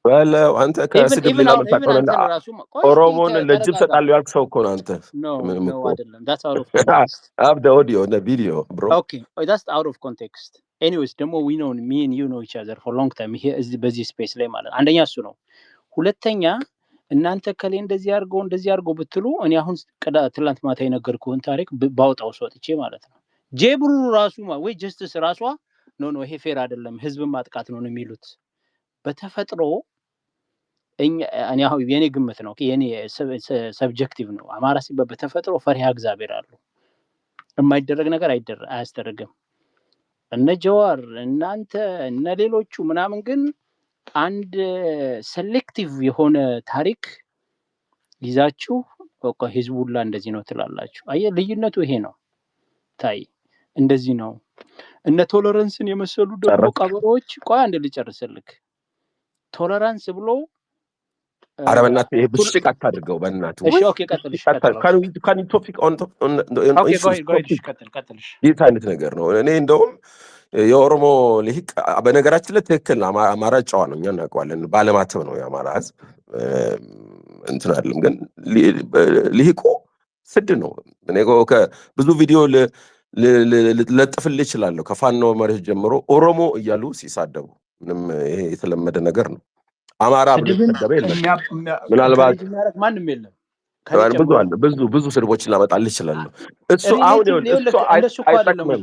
በለው አንተ ከስድብ ሌላ መጣጣውና ኦሮሞን ለጅብ ሰጣለሁ ያልክ ሰው እኮ ነው አንተ። No አይደለም። that's out of context. I have the audio and the video bro. Okay, that's out of context. Anyways ደግሞ we know, me and you know each other for a long time here በዚህ ስፔስ ላይ ማለት አንደኛ እሱ ነው። ሁለተኛ እናንተ ከሌ እንደዚህ አድርገው ብትሉ እኔ አሁን ትላንት ማታ የነገርኩህን ታሪክ ባውጣው ወጥቼ ማለት ነው። ጄብሩ ራሱ ወይ ጀስትስ ራሷ ኖ ይሄ ፌር አይደለም ህዝብን ማጥቃት ነው የሚሉት። በተፈጥሮ እኔ አሁን የኔ ግምት ነው፣ የኔ ሰብጀክቲቭ ነው። አማራ ሲባል በተፈጥሮ ፈሪሃ እግዚአብሔር አለው። የማይደረግ ነገር አያስደርግም። እነ ጀዋር እናንተ እነ ሌሎቹ ምናምን ግን አንድ ሴሌክቲቭ የሆነ ታሪክ ይዛችሁ በቃ ህዝቡላ እንደዚህ ነው ትላላችሁ። አየህ ልዩነቱ ይሄ ነው። ታይ እንደዚህ ነው። እነ ቶለራንስን የመሰሉ ደግሞ ቀበሮች ቆይ አንድ ልጨርስልክ። ቶለራንስ ብሎ አረበናት ይሄ ብሽቅ አታድርገው በእናትህ። እሺ ኦኬ ቀጥልሽ። ካን ዩ ቶፒክ ኦን ይህ አይነት ነገር ነው። እኔ እንደውም የኦሮሞ ልሂቅ በነገራችን ላይ ትክክል አማራ ጨዋ ነው፣ እኛ እናውቀዋለን። ባለማተብ ነው የአማራ ህዝብ እንትን አይደለም። ግን ልሂቁ ስድ ነው። እኔ ብዙ ቪዲዮ ልለጥፍልህ እችላለሁ ከፋኖ መሪዎች ጀምሮ ኦሮሞ እያሉ ሲሳደቡ፣ ምንም ይሄ የተለመደ ነገር ነው። አማራ ብሎ ተደበ የለም። ምናልባት ማንም የለም። ብዙ አለ፣ ብዙ ስድቦችን ላመጣልህ እችላለሁ። እሱ አሁን እሱ አይጠቅምም።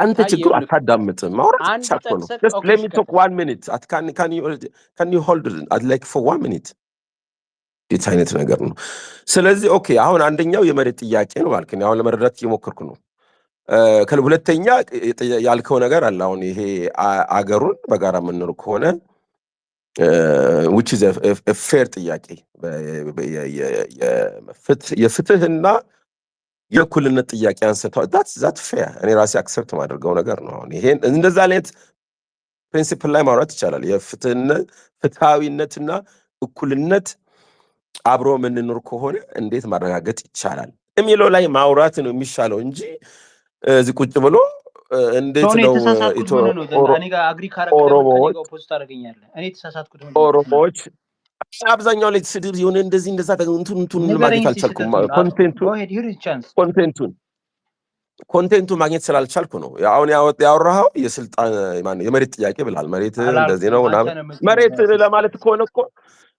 አንተ ችግሩ አታዳምጥም። ማውራት ብቻ እኮ ነው። just let me talk 1 minute can you hold like for 1 minute ዲት አይነት ነገር ነው። ስለዚህ ኦኬ አሁን አንደኛው የመሬት ጥያቄ ነው ማለት ነው። አሁን ለመረዳት እየሞከርኩ ነው። ሁለተኛ ያልከው ነገር አለ። አሁን ይሄ አገሩን በጋራ የምንኖር ከሆነ which is a fair ጥያቄ የፍትህና የእኩልነት ጥያቄ አንስተው that fair እኔ ራሴ አክሰፕት ማድረገው ነገር ነው። አሁን ይሄን እንደዛ አይነት ፕሪንሲፕል ላይ ማውራት ይቻላል። ፍትሃዊነትና እኩልነት አብሮ የምንኖር ከሆነ እንዴት ማረጋገጥ ይቻላል የሚለው ላይ ማውራት ነው የሚሻለው እንጂ እዚህ ቁጭ ብሎ እንዴት ነው ኦሮሞዎች አብዛኛው ላይ ስድብ የሆነ እንደዚህ እንደዛ እንትን ማግኘት አልቻልኩም። ኮንቴንቱን ማግኘት ስላልቻልኩ ነው። አሁን ያወራኸው የስልጣን የመሬት ጥያቄ ብላል። መሬት እንደዚህ ነው ምናምን። መሬት ለማለት ከሆነ እኮ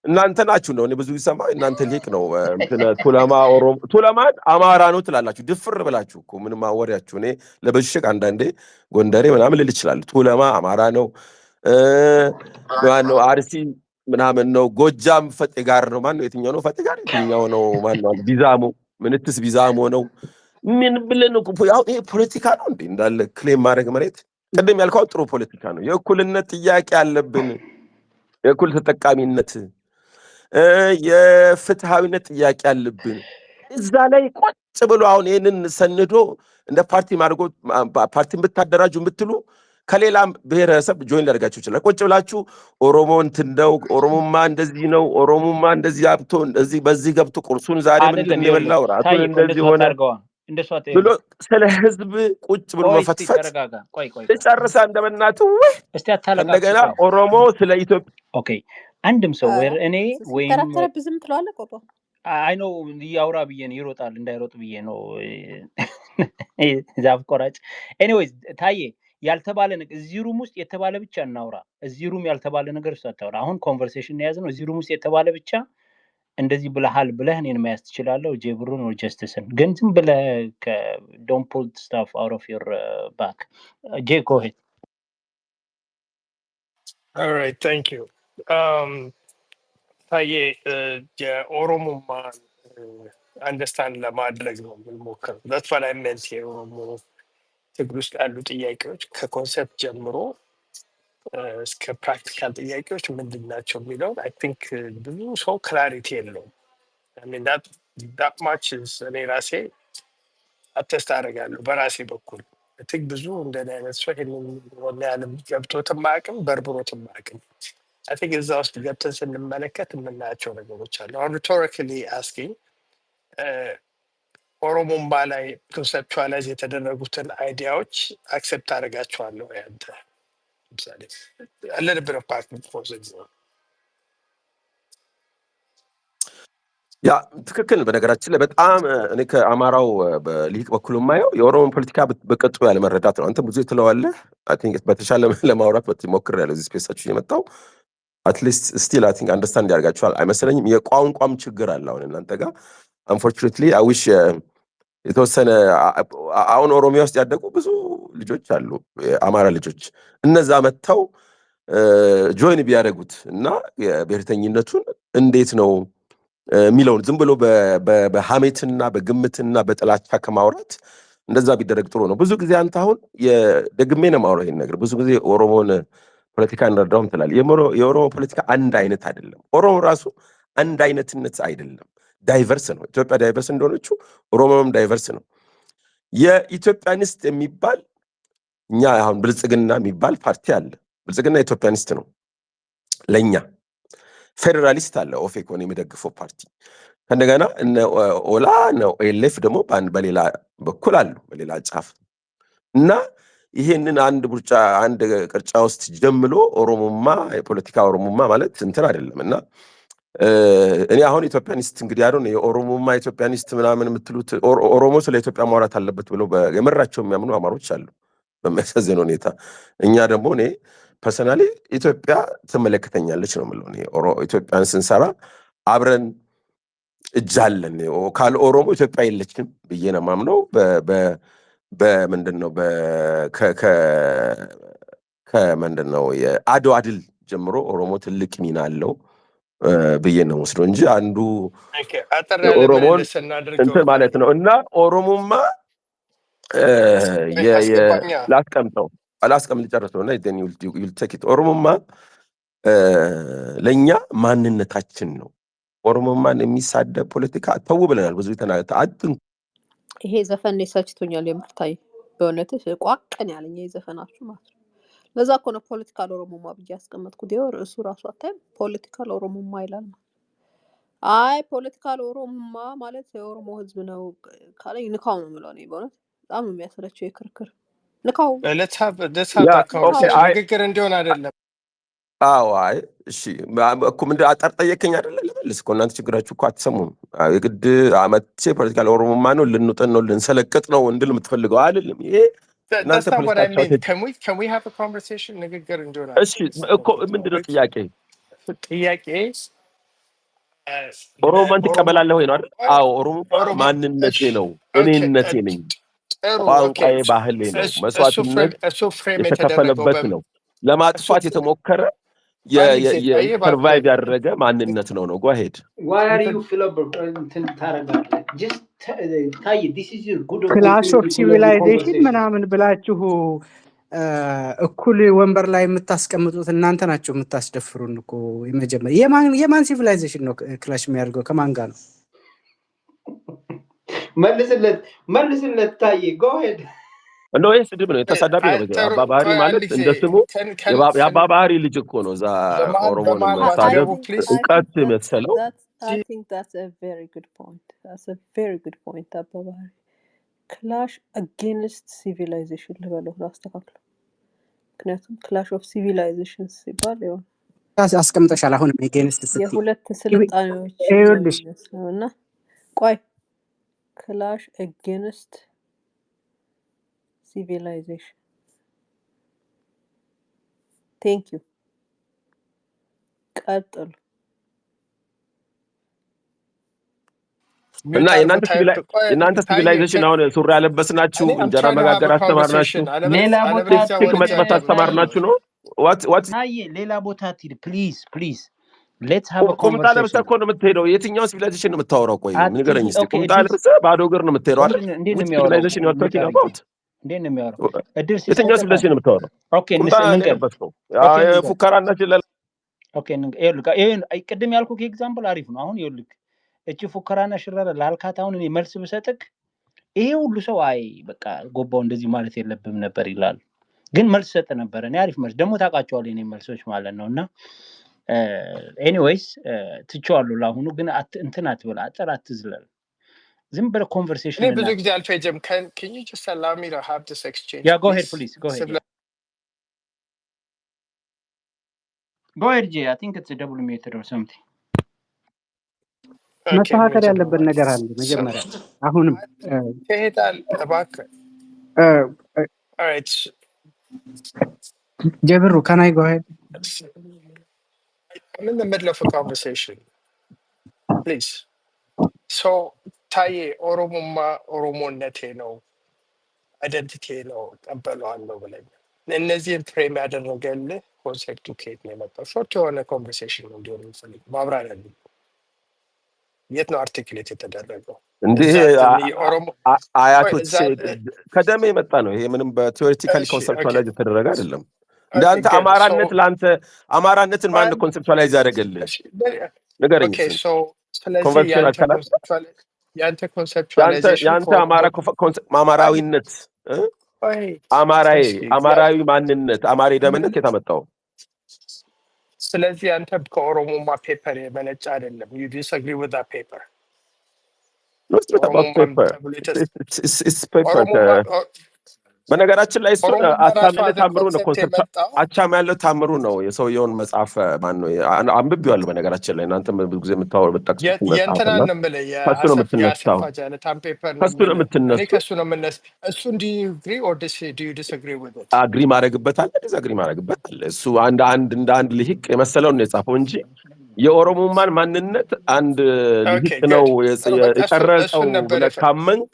እናንተ ናችሁ ነው። እኔ ብዙ ይሰማ እናንተ ሊቅ ነው ቱለማን አማራ ነው ትላላችሁ ድፍር ብላችሁ እኮ ምንም አወሪያችሁ። እኔ ለበሽቅ አንዳንዴ ጎንደሬ ምናምን ልል ይችላል። ቱለማ አማራ ነው ማነው አርሲ ምናምን ነው ጎጃም ፈጤ ጋር ነው ማነው የትኛው ነው ፈጤ ጋር የትኛው ነው ማነው ቢዛሞ ምንትስ ቢዛሞ ነው ምን ብለን ነው ያው ይሄ ፖለቲካ ነው እንዴ እንዳለ ክሌም ማድረግ መሬት ቀደም ያልከው ጥሩ ፖለቲካ ነው። የእኩልነት ጥያቄ አለብን፣ የእኩል ተጠቃሚነት የፍትሃዊነት ጥያቄ አለብን። እዛ ላይ ቁጭ ብሎ አሁን ይሄንን ሰንዶ እንደ ፓርቲ ማድረግ ፓርቲን ብታደራጁ የምትሉ ከሌላም ብሔረሰብ ጆይን ሊያደርጋችሁ ይችላል። ቁጭ ብላችሁ ኦሮሞ እንትን ነው ኦሮሞማ እንደዚህ ነው ኦሮሞማ እንደዚህ አብቶ እንደዚህ በዚህ ገብቶ ቁርሱን ዛሬ ምንድን ነው የበላው ራሱን እንደዚህ ሆነ ብሎ ስለ ህዝብ ቁጭ ብሎ መፈትፈት ጨርሳ እንደበናቱ እንደገና ኦሮሞ ስለ ኢትዮጵያ ኦኬ አንድም ሰው እኔ ወይ ተረተረብዝም ትላለህ ቆጦ አይ ነው ያውራ ብዬ ነው ይሮጣል እንዳይሮጥ ብዬ ነው ዛፍ ቆራጭ ኤኒዌይስ ታዬ ያልተባለ ነገር እዚህ ሩም ውስጥ የተባለ ብቻ እናውራ። እዚህ ሩም ያልተባለ ነገር አታውራ። አሁን ኮንቨርሴሽን ያዝ ነው። እዚህ ሩም ውስጥ የተባለ ብቻ እንደዚህ ብለሃል ብለህ እኔን ማያስ ትችላለህ። ጄብሩን or ጀስቲስን ግን ዝም ብለህ don't pull stuff out of your back. Jay, go ahead. All right, thank you. ታዬ የኦሮሞማ አንደርስታንድ ለማድረግ ነው የምንሞክረው። that's what I meant here. ኦሮሞ ትግል ውስጥ ያሉ ጥያቄዎች ከኮንሰፕት ጀምሮ እስከ ፕራክቲካል ጥያቄዎች ምንድን ናቸው የሚለው አይ ቲንክ ብዙ ሰው ክላሪቲ የለውም። that much is እኔ ራሴ አተስት አደርጋለሁ በራሴ በኩል እትግ ብዙ እንደኔ አይነት ሰው ይሄንን ያለም ገብቶትም አያውቅም በርብሮትም አያውቅም። I think እዛ ውስጥ ገብተን ስንመለከት የምናያቸው ነገሮች አሉ። አሁን ሪቶሪካሊ አስኪንግ ኦሮሞማ ላይ ኮንሰፕቹዋላይዝ የተደረጉትን አይዲያዎች አክሴፕት አደርጋቸዋለሁ። ያንተ ለምሳሌ አለንብረ ፓርት ፎርዘዝ ያ ትክክል። በነገራችን ላይ በጣም እኔ ከአማራው በሊቅ በኩል የማየው የኦሮሞ ፖለቲካ በቅጡ ያለ መረዳት ነው። አንተ ብዙ ትለዋለህ። አይ ቲንክ በተሻለ ለማውራት በትሞክር ያለው እዚህ ስፔሳችሁ የመጣው አትሊስት ስቲል አይ ቲንክ አንደርስታንድ ያደርጋችኋል አይመስለኝም። የቋንቋም ችግር አለ አሁን እናንተ ጋር አንፎርቹኔትሊ አይ ዊሽ የተወሰነ አሁን ኦሮሚያ ውስጥ ያደጉ ብዙ ልጆች አሉ የአማራ ልጆች እነዛ መጥተው ጆይን ቢያደርጉት እና የብሔርተኝነቱን እንዴት ነው የሚለውን ዝም ብሎ በሐሜትና በግምትና በጥላቻ ከማውራት እንደዛ ቢደረግ ጥሩ ነው። ብዙ ጊዜ አንተ አሁን ደግሜ ነው የማወራው ይሄን ነገር ብዙ ጊዜ ኦሮሞን ፖለቲካ እንረዳውም ትላለህ። የኦሮሞ ፖለቲካ አንድ አይነት አይደለም። ኦሮሞ ራሱ አንድ አይነትነት አይደለም፣ ዳይቨርስ ነው። ኢትዮጵያ ዳይቨርስ እንደሆነችው ኦሮሞም ዳይቨርስ ነው። የኢትዮጵያኒስት የሚባል እኛ አሁን ብልጽግና የሚባል ፓርቲ አለ። ብልጽግና ኢትዮጵያኒስት ነው ለኛ። ፌደራሊስት አለ ኦፌኮን የሚደግፈው ፓርቲ። እንደገና እነ ኦላ ነው ኤልኤፍ ደግሞ በሌላ በኩል አሉ በሌላ ጫፍ እና ይሄንን አንድ ቡርጫ አንድ ቅርጫ ውስጥ ጀምሎ ኦሮሞማ የፖለቲካ ኦሮሞማ ማለት እንትን አይደለም እና እኔ አሁን ኢትዮጵያኒስት እንግዲህ አይደል የኦሮሞማ ኢትዮጵያኒስት ምናምን የምትሉት ኦሮሞ ስለ ኢትዮጵያ ማውራት አለበት ብለው የመራቸው የሚያምኑ አማሮች አሉ በሚያሳዝን ሁኔታ። እኛ ደግሞ እኔ ፐርሰናሊ ኢትዮጵያ ትመለከተኛለች ነው የምለው። እኔ ኢትዮጵያን ስንሰራ አብረን እጃለን ካለ ኦሮሞ ኢትዮጵያ የለችም ብዬ ነው የማምነው። በምንድን ነው ከምንድን ነው የአድዋ ድል ጀምሮ ኦሮሞ ትልቅ ሚና አለው ብዬ ነው ወስዶ እንጂ አንዱ ኦሮሞን እንትን ማለት ነው እና ኦሮሞማ ላስቀምጠው ልጨርሰው እና then you'll take it ኦሮሞማ ለኛ ማንነታችን ነው። ኦሮሞማን የሚሳደብ ፖለቲካ ተው ብለናል ብዙ ተናግረን። ይሄ ዘፈን ሰልችቶኛል የምርታይ በእውነት ቋቀን ያለኝ ይሄ ዘፈናችሁ ማለት ነው። ለዛ እኮ ነው ፖለቲካል ኦሮሞማ ብዬ ያስቀመጥኩት። እሱ ራሱ አታይም ፖለቲካል ኦሮሞማ ይላል። አይ ፖለቲካል ኦሮሞማ ማለት የኦሮሞ ህዝብ ነው ካለኝ ንካው ነው የምለው። እኔ በእውነት በጣም የሚያሰለቸው የክርክር ንካው ንግግር እንዲሆን አይደለም። አዎ አይ እሺ እኮ ምንድን አጠር ጠየቀኝ አይደለ ልመልስ እኮ እናንተ ችግራችሁ እኮ አትሰሙም። የግድ አመቼ ፖለቲካል ኦሮሞማ ነው ልንውጥን ነው ልንሰለቅጥ ነው እንድል የምትፈልገው አይደለም። ይሄ እናንተ ፖለቲካቸው can we have a conversation ንግግር እንዲሆን እሺ እኮ ምንድነው ጥያቄ ኦሮሞን ትቀበላለህ ወይ ነው አይደል? አዎ ኦሮሞ ማንነቴ ነው እኔነቴ ነኝ ቋንቋዬ ባህሌ ነው መስዋዕትነት የተከፈለበት ነው ለማጥፋት የተሞከረ የሰርቫይቭ ያደረገ ማንነት ነው ነው go ahead why are you እንትን ታረጋለህ just ታይ this is your good clash of civilization ምናምን ብላችሁ እኩል ወንበር ላይ የምታስቀምጡት እናንተ ናችሁ የምታስደፍሩን እኮ። የመጀመሪያ የማን ሲቪላይዜሽን ነው ክላሽ የሚያደርገው ከማን ጋር ነው? መልስለት ታይ go ahead እንደው ይሄ ስድብ ነው የተሳዳቢ ነው። አባባሪ ማለት እንደ ስሙ የአባባሪ ልጅ እኮ ነው። እዛ ኦሮሞን መሳደብ እውቀት መሰለው። I think that's a very good point አባባሪ ክላሽ against civilization ልበለው አስተካክለው። ምክንያቱም ክላሽ ኦፍ ሲቪላይዜሽን ሲባል ይሁን አስቀምጠሻል። አሁን against የሁለት ስልጣኔዎች እና ቆይ ክላሽ against civilization thank you ቀጥሉ። እና የናንተ ሲቪላይዜሽን አሁን ሱሪ ያለበስናችሁ እንጀራ መጋገር አስተማርናችሁ ሌላ ቦታ ትክ መጥበስ አስተማርናችሁ ነው what ሌላ ቦታ ትሂድ please let's have a conversation ቁምጣ ለብሰህ እኮ ነው የምትሄደው። የትኛው ሲቪላይዜሽን ነው የምታወራው? ቆይ ንገረኝ እስኪ። ቁምጣ ለብሰህ ባዶ እግር ነው የምትሄደው አይደል? ሲቪላይዜሽን ነው talking about እንዴት ነው የሚያወራው? የትኛው ሲቪላይዜሽን ነው የምታወራው? ኦኬ ንገር ፉከራና ችለላ ኦኬ ይሄ ቅድም ያልኩህ ኤግዛምፕል አሪፍ ነው። አሁን ይኸውልህ እቺ ፉከራና ሽረራ ላልካት አሁን እኔ መልስ ብሰጥክ ይሄ ሁሉ ሰው አይ በቃ ጎባው እንደዚህ ማለት የለብም ነበር ይላል። ግን መልስ ሰጥ ነበር። እኔ አሪፍ መልስ ደግሞ ታውቃቸዋለህ እኔ መልሶች ማለት ነውና ኤኒዌይስ ትቼዋለሁ ለአሁኑ። ግን እንትን አትበል አጠር አትዝለል ዝም ብለህ ኮንቨርሴሽን እኔ ብዙ ጊዜ አልፈጀም። can you just allow me to have this exchange? Yeah, go ahead please go ahead. Go ahead Jay, I think it's a double method or something. መስተካከል ያለበት ነገር አለ መጀመሪያ። አሁንም ከሄዳል እባክህ alright ጀብሩ can I go ahead? I'm in the middle of a conversation please. so ታዬ ኦሮሞነቴ ነው አይደንቲቲ ነው ቀበለዋለሁ ብለኝ እነዚህን ፍሬም ያደረገልህ ኮንሴፕቱ ከየት ነው የመጣው? ሾርት የሆነ ኮንቨርሴሽን ነው እንዲሆን የምፈልግ ማብራሪያ አለኝ። የት ነው አርቲክሌት የተደረገው? እንዲህ አያቶች ከደሜ የመጣ ነው። ይሄ ምንም በቲዮሪቲካሊ ኮንሰፕቹዋላይዝ የተደረገ አይደለም። እንዳንተ አማራነት ለአንተ አማራነትን ማን ኮንሰፕቹዋላይዝ ያደረገልህ ንገረኝ። ስለዚህ ያንተ ኮንሰፕቹዋላይዜሽን ያንተ አማራዊነት አማራዊ ማንነት አማሪ ደምነት የታመጣው። ስለዚህ አንተ ከኦሮሞማ ፔፐር የመነጨ አይደለም። you disagree with that paper? It's not about paper. It's paper. በነገራችን ላይ እሱ አቻም ያለ ታምሩ ነው ኮንሰፕት የመጣው አቻም ያለ ታምሩ ነው የሰውየውን መጽሐፍ ማን ነው አንብቤዋለሁ። በነገራችን ላይ እናንተ ብዙ ጊዜ የምታወሩ በጠቅሱት መጽሐፍ የእንትናን ነው የምልህ የአሰፋ ጃለታን ፔፐር ነው ከሱ ነው የምትነሱ። እኔ ከሱ ነው የምነስ እሱን do you agree or do you disagree with it? አግሪ ማድረግበታል ዲስአግሪ ማድረግበታል። እሱ አንድ ልሂቅ የመሰለውን ነው የጻፈው እንጂ የኦሮሞማን ማንነት አንድ ልሂቅ ነው የቀረጸው ብለህ ካመንክ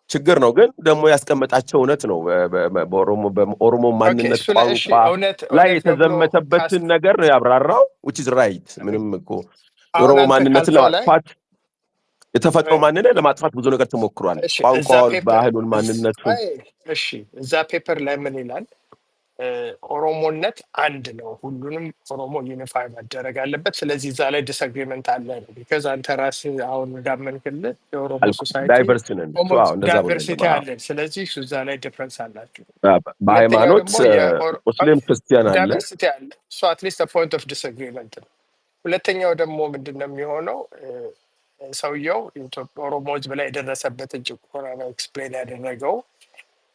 ችግር ነው። ግን ደግሞ ያስቀመጣቸው እውነት ነው። በኦሮሞ ማንነት ቋንቋ ላይ የተዘመተበትን ነገር ነው ያብራራው which is right። ምንም እኮ የኦሮሞ ማንነትን ለማጥፋት የተፈጥሮ ማንነት ለማጥፋት ብዙ ነገር ተሞክሯል። ቋንቋውን፣ ባህሉን፣ ማንነቱን እሺ እዛ ፔፐር ላይ ምን ይላል? ኦሮሞነት አንድ ነው፣ ሁሉንም ኦሮሞ ዩኒፋይ ማደረግ አለበት። ስለዚህ እዛ ላይ ዲስአግሪመንት አለ ነው ቢካዝ አንተ ራስህ አሁን እንዳመንክልህ የኦሮሞ ሶሳይቲ ዳይቨርሲቲ አለ። ስለዚህ እዛ ላይ ዲፍረንስ አላችሁ። በሃይማኖት ሙስሊም ክርስቲያን አለ ዳይቨርሲቲ አለ። ሶ አትሊስት ፖይንት ኦፍ ዲስአግሪመንት ነው። ሁለተኛው ደግሞ ምንድነው የሚሆነው? ሰውየው ኦሮሞ ህዝብ ላይ የደረሰበትን ጭቆና ነው ኤክስፕሌን ያደረገው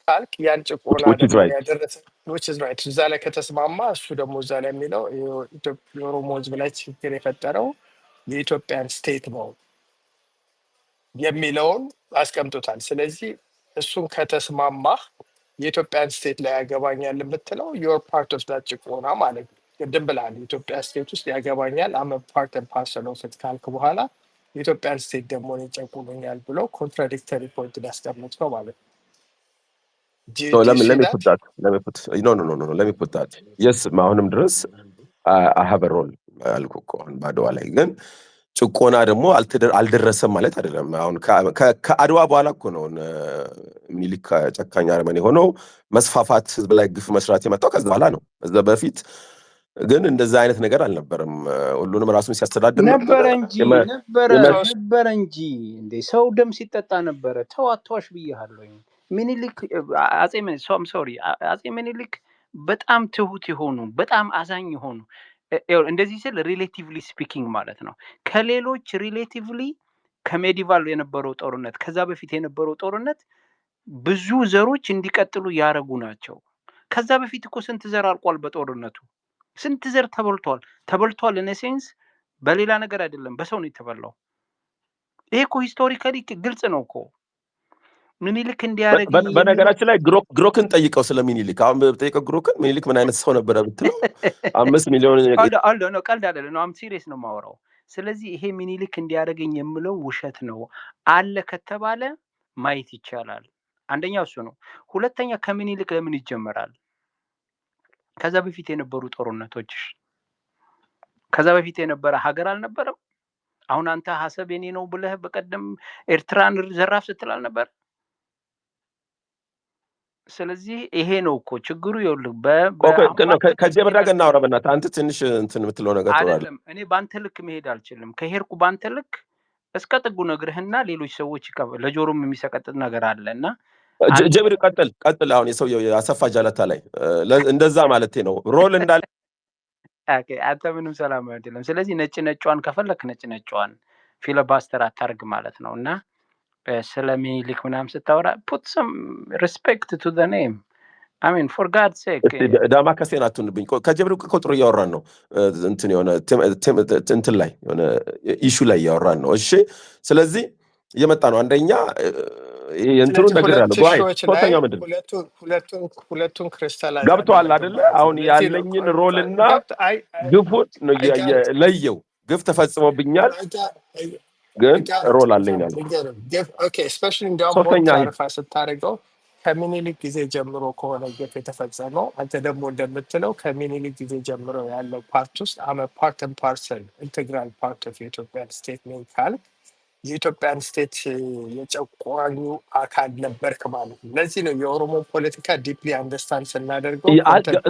ካልክ ያን ጭቆና ደግሞ ያደረሰ which is right እዛ ላይ ከተስማማ እሱ ደግሞ እዛ ላይ የሚለው የኦሮሞ ህዝብ ላይ ችግር የፈጠረው የኢትዮጵያን ስቴት ነው የሚለውን አስቀምጦታል። ስለዚህ እሱን ከተስማማ የኢትዮጵያን ስቴት ላይ ያገባኛል የምትለው your part of that ጭቆና ማለት ነው። ቅድም ብለሃል የኢትዮጵያ ስቴት ውስጥ ያገባኛል I'm a part and parcel of it ካልክ በኋላ የኢትዮጵያን ስቴት ደግሞ ይጨቁኛል ብሎ ኮንትራዲክተሪ ፖይንት ሊያስቀምጠው ማለት ነው። So let me put that. Let me put that. Yes, አሁንም ድረስ I have a role አልኩ እኮ አሁን ባድዋ ላይ ግን ጭቆና ደግሞ አልደረሰም ማለት አይደለም። አሁን ከአድዋ በኋላ እኮ ነው ምኒልክ ጨካኝ አረመኔ ሆነው መስፋፋት ህዝብ ላይ ግፍ መስራት የመጣው ከዛ በኋላ ነው። ከዛ በፊት ግን እንደዛ አይነት ነገር አልነበረም። ሁሉንም ራሱን ሲያስተዳድር ነበር እንጂ እንደ ሰው ደም ሲጠጣ ነበር። ተዋቷሽ ብያለሁ። ምኒልክ አጼ ምኒልክ በጣም ትሁት የሆኑ በጣም አዛኝ የሆኑ እንደዚህ ስል ሪሌቲቭሊ ስፒኪንግ ማለት ነው። ከሌሎች ሪሌቲቭሊ ከሜዲቫል የነበረው ጦርነት ከዛ በፊት የነበረው ጦርነት ብዙ ዘሮች እንዲቀጥሉ ያረጉ ናቸው። ከዛ በፊት እኮ ስንት ዘር አልቋል በጦርነቱ ስንት ዘር ተበልቷል in a sense በሌላ ነገር አይደለም በሰው ነው የተበላው። ይሄ እኮ ሂስቶሪካሊ ግልጽ ነው እኮ ምኒልክ እንዲያረግ በነገራችን ላይ ግሮክን ጠይቀው ስለ ምኒልክ አሁን በጠይቀው ግሮክን ምኒልክ ምን አይነት ሰው ነበር ብትለው 5 ሚሊዮን ነው ቀልድ አይደለም ነው አም ሲሪየስ ነው ማወራው። ስለዚህ ይሄ ምኒልክ እንዲያረገኝ የምለው ውሸት ነው አለ ከተባለ ማየት ይቻላል። አንደኛው እሱ ነው። ሁለተኛ ከምኒልክ ለምን ይጀምራል? ከዛ በፊት የነበሩ ጦርነቶች ከዛ በፊት የነበረ ሀገር አልነበረም? አሁን አንተ ሐሰብ የኔ ነው ብለህ በቀደም ኤርትራን ዘራፍ ስትላል ነበር። ስለዚህ ይሄ ነው እኮ ችግሩ። ይኸውልህ ከጀብራ ጋር እናውራ በእናትህ አንተ ትንሽ እንትን የምትለው ነገር አይደለም። እኔ ባንተ ልክ መሄድ አልችልም። ከሄድኩ ባንተ ልክ እስከ ጥጉ ነግርህና ሌሎች ሰዎች ለጆሮም የሚሰቀጥጥ ነገር አለና ጀብሪ ቀጥል አሁን የሰውየው አሰፋ ጃለታ ላይ እንደዛ ማለት ነው ሮል እንዳለ ኦኬ አንተ ምንም ሰላም አይደለም። ስለዚህ ነጭዋን ከፈለክ ነጭዋን ፊለባስተር አታርግ ማለት ነውና ስለ ምኒልክ ምናምን ስታወራ put some respect to the name. I mean for God's sake ዳማ ከሴናቱን ብኝ ከጀብሪ ቁጥሩ ያወራን ነው እንትን የሆነ እንትን ላይ የሆነ ኢሹ ላይ ያወራን ነው። እሺ ስለዚህ እየመጣ ነው አንደኛ የእንትሩ ነገር ያለው ባይ ሶስተኛው ምንድን ሁለቱን ክሪስታላይዝ ገብቷል አይደለ? አሁን ያለኝን ሮልና ግፉን ነው ለየው ግፍ ተፈጽሞብኛል ግን ሮል አለኝ ነው። ኦኬ ስፔሻሊ እንደውም ስታደርገው ከምኒልክ ጊዜ ጀምሮ ከሆነ ግፍ የተፈጸመው አንተ ደግሞ እንደምትለው ከምኒልክ ጊዜ ጀምሮ ያለው ፓርት ውስጥ ፓርት ኤንድ ፓርሰል ኢንቴግራል ፓርት ኦፍ የኢትዮጵያን ስቴት ነው ካልክ የኢትዮጵያን ስቴት የጨቋኙ አካል ነበርክ ማለት ነው። ለዚህ ነው የኦሮሞ ፖለቲካ ዲፕሊ አንደርስታንድ ስናደርገው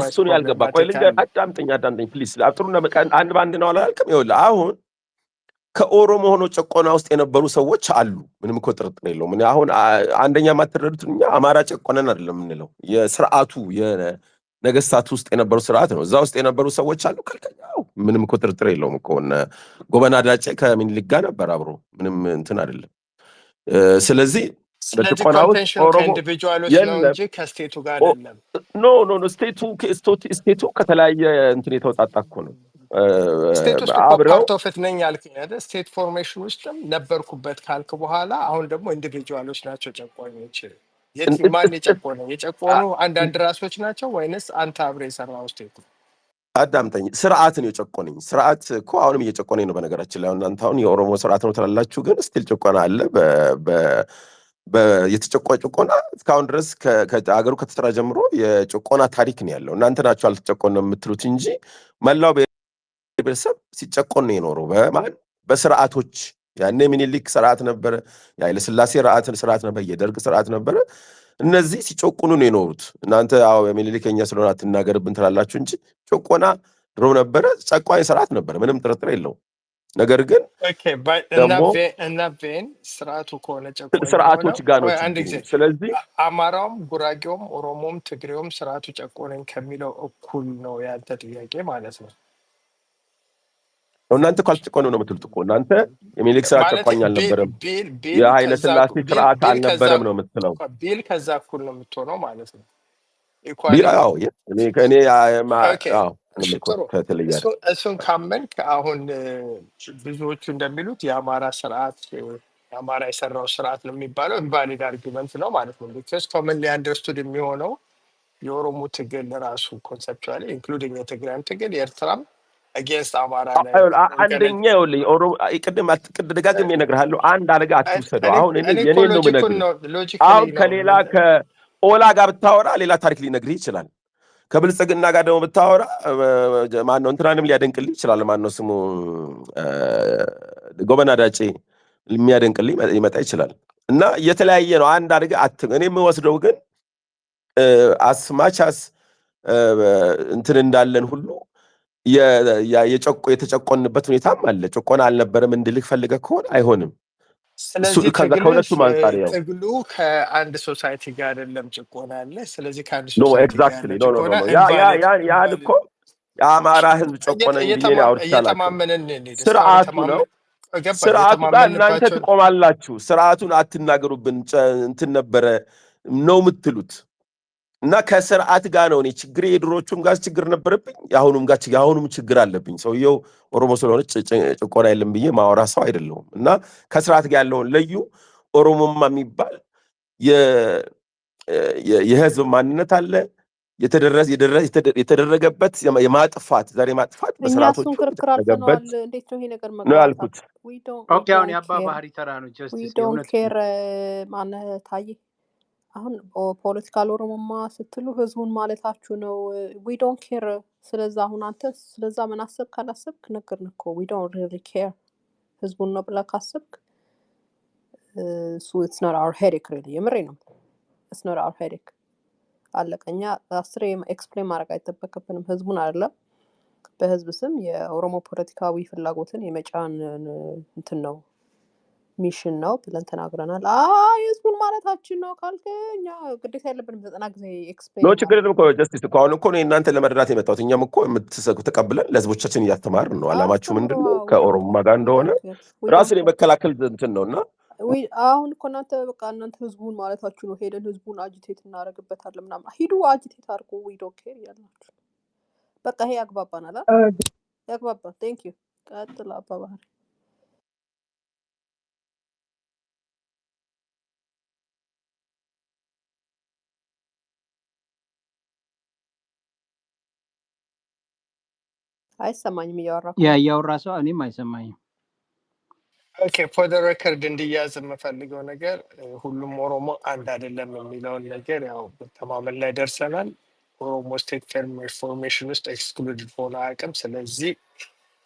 እሱን ያልገባ ቆይ አዳምጠኝ ፕሊዝ አጥሩና በቃ አንድ ባንድ ነው አላልክም? ይኸውልህ አሁን ከኦሮሞ ሆኖ ጨቆና ውስጥ የነበሩ ሰዎች አሉ። ምንም እኮ ጥርጥር የለውም። አሁን አንደኛ ማትረዱት እኛ አማራ ጨቆነን አይደለም የምንለው የስርዓቱ የነገስታት ውስጥ የነበሩ ስርዓት ነው። እዛ ውስጥ የነበሩ ሰዎች አሉ ካልከኛው ምንም እኮ ጥርጥር የለውም እኮ ጎበና ዳጬ ከምኒልክ ጋር ነበር አብሮ ምንም እንትን አይደለም። ስለዚህ ስለዚህ በጭቆና ውስጥ ኮንቴንሽኑ ኦሮሞ ከኢንዲቪጁዋሎች ነው የለም። እንጂ ከስቴቱ ጋር አይደለም። ኖ ስቴቱ ከተለያየ እንትን የተወጣጣ እኮ ነው። ስቴት ውስጥ እኮ አብረው ፓርት ኦፍ ኢት ነኝ ያልከኝ አይደል? ስቴት ፎርሜሽን ውስጥም ነበርኩበት ካልክ በኋላ አሁን ደግሞ ኢንዲቪጁዋሎች ናቸው ጨቋኞች። ማን የጨቆነው? የጨቆኑ አንዳንድ ራሶች ናቸው ወይንስ አንተ አብረህ የሰራው ስቴት? አዳምጠኝ። ስርዓት ነው የጨቆነኝ። ስርዓት እኮ አሁንም እየጨቆነኝ ነው። በነገራችን ላይ እናንተ አሁን የኦሮሞ ስርዓት ነው ትላላችሁ፣ ግን ስቲል ጭቆና አለ። ጭቆና እስካሁን ድረስ ከአገሩ ከተሰራ ጀምሮ የጭቆና ታሪክ ነው ያለው። እናንተ ናችሁ አልተጨቆነ የምትሉት እንጂ መላው ቤተሰብ ሲጨቆን ነው የኖረው። በስርዓቶች ያኔ ምኒልክ ስርዓት ነበረ፣ የኃይለ ሥላሴ ስርዓት ነበረ፣ የደርግ ስርዓት ነበረ። እነዚህ ሲጨቁኑ ነው የኖሩት። እናንተ ምኒልከኛ ስለሆነ አትናገርብን ትላላችሁ እንጂ ጭቆና ድሮ ነበረ። ጨቋኝ ስርዓት ነበረ፣ ምንም ጥርጥር የለውም። ነገር ግን ደግሞ እና ቬን ስርዓቱ ከሆነ ጨቋኝ ስርዓቶች ጋር ነው ችግሩ። ስለዚህ አማራውም፣ ጉራጌውም፣ ኦሮሞም፣ ትግሬውም ስርዓቱ ጨቆነኝ ከሚለው እኩል ነው ያንተ ጥያቄ ማለት ነው። እናንተ እኮ አልተጨቆኑ ነው የምትሉት እኮ። እናንተ የሚኒሊክ ስርዓት ጨቋኝ አልነበረም፣ የኃይለ ሥላሴ ስርዓት አልነበረም ነው የምትለው። ቢል ከዛ እኩል ነው የምትሆነው ማለት ነው። እሱን ካመንክ አሁን ብዙዎቹ እንደሚሉት የአማራ ስርዓት የአማራ የሰራው ስርዓት ነው የሚባለው ኢንቫሊድ አርጊመንት ነው ማለት ነው። ቢኮዝ ኮመንሊ አንደርስቱድ የሚሆነው የኦሮሞ ትግል ራሱ ኮንሰፕቹዋሊ ኢንክሉዲንግ የትግራይም ትግል የኤርትራም አጌንስት አማራ አንደኛ ቅድም ደጋግሜ እነግርሃለሁ። አንድ አደጋ አትውሰደው። አሁን የኔ ነው የምነግርህ። አሁን ከሌላ ከኦላ ጋር ብታወራ ሌላ ታሪክ ሊነግርህ ይችላል። ከብልጽግና ጋር ደግሞ ብታወራ ማነው እንትናንም ሊያደንቅልህ ይችላል። ማነው ስሙ ጎበና ዳጬ የሚያደንቅልህ ሊመጣ ይችላል። እና የተለያየ ነው። አንድ አደጋ እኔ የምወስደው ግን አስማቻስ እንትን እንዳለን ሁሉ የተጨቆንበት ሁኔታም አለ። ጭቆና አልነበረም እንድልህ ፈልገህ ከሆነ አይሆንም። ስለዚህ ከሁለቱም አንጻር ያው ትግሉ ከአንድ ሶሳይቲ ጋር አይደለም ጭቆና አለ። ስለዚህ ከአንድ ሶሳይቲ ያን እኮ የአማራ ህዝብ ጨቆነኝ ብዬ እየተማመንን ስርዓቱ ነው። ስርዓቱ ጋር እናንተ ትቆማላችሁ። ስርዓቱን አትናገሩብን እንትን ነበረ ነው የምትሉት። እና ከስርዓት ጋር ነው እኔ ችግሬ። የድሮቹም ጋር ችግር ነበረብኝ፣ የአሁኑም ችግር አለብኝ። ሰውየው ኦሮሞ ስለሆነ ጭቆና የለም ብዬ ማወራ ሰው አይደለሁም። እና ከስርዓት ጋር ያለውን ለዩ። ኦሮሞማ የሚባል የህዝብ ማንነት አለ፣ የተደረገበት የማጥፋት ዛሬ ማጥፋት በስርዓቶቹ የተደረገበት ነው ያልኩት። ኦኬ አሁን የአባ ባህሪ ተራ ነው። ጀስቲስ ኬር ማነህ ታዬ አሁን ፖለቲካል ኦሮሞማ ስትሉ ህዝቡን ማለታችሁ ነው። ዊ ዶንት ኬር። ስለዛ አሁን አንተ ስለዛ ምን አሰብክ ካላሰብክ ነገርን እኮ ዊ ዶንት ሪሊ ኬር። ህዝቡን ነው ብለህ ካሰብክ ኢትስ ኖት አወር ሄዴክ ሪሊ። የምሬ ነው። ኢትስ ኖት አወር ሄዴክ። አለቀኛ አስሬ ኤክስፕሌን ማድረግ አይጠበቅብንም። ህዝቡን አይደለም በህዝብ ስም የኦሮሞ ፖለቲካዊ ፍላጎትን የመጫን እንትን ነው ሚሽን ነው ብለን ተናግረናል። ህዝቡን ማለታችን ነው ካልከኛ ግዴታ ያለብንም 90 ጊዜ ኤክስፕሌን ነው ችግር ነው እኮ ጀስቲስ እኮ አሁን እኮ ነው እናንተ ለመረዳት የመጣሁት። እኛም እኮ ተቀብለን ለህዝቦቻችን እያስተማርን ነው። አላማችሁ ምንድነው? ከኦሮሞ ጋር እንደሆነ ራስን የመከላከል እንትን ነውና አሁን እኮ እናንተ ህዝቡን ማለታችሁ ነው። ሄደን ህዝቡን አጂቴት እናደርግበታለን ምናምን። ሂዱ አጂቴት አድርጉ። ዊ ዶንት ኬር ያላችሁ በቃ ይሄ ያግባባናል። ያግባባ። ቴንክ ዩ። ቀጥል አባባሪ። አይሰማኝም እያወራ ሰው እኔም አይሰማኝም። ኦኬ ፎር ዘ ሬከርድ እንዲያዝ የምፈልገው ነገር ሁሉም ኦሮሞ አንድ አይደለም የሚለውን ነገር ያው ተማመን ላይ ደርሰናል። ኦሮሞ ስቴት ፎርሜሽን ውስጥ ኤክስክሉድድ ሆነ አቅም። ስለዚህ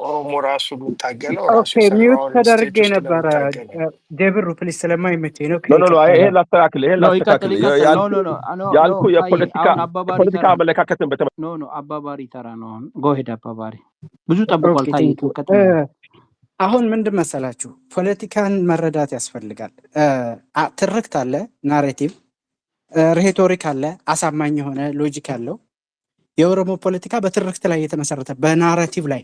ኦሮሞ ራሱ የሚታገለው ራሱ ሚውት ተደርጌ ነበረ። ዴብሩ ፕሊስ ስለማይመቸኝ ነው። ይሄ ላስተካክል ያልኩ የፖለቲካ አመለካከትን አባባሪ ተራ ነው። አሁን ጎሄድ አባባሪ ብዙ ጠብቋል። ታይቶ አሁን ምንድን መሰላችሁ ፖለቲካን መረዳት ያስፈልጋል። ትርክት አለ፣ ናሬቲቭ ሬቶሪክ አለ፣ አሳማኝ የሆነ ሎጂክ ያለው። የኦሮሞ ፖለቲካ በትርክት ላይ የተመሰረተ በናሬቲቭ ላይ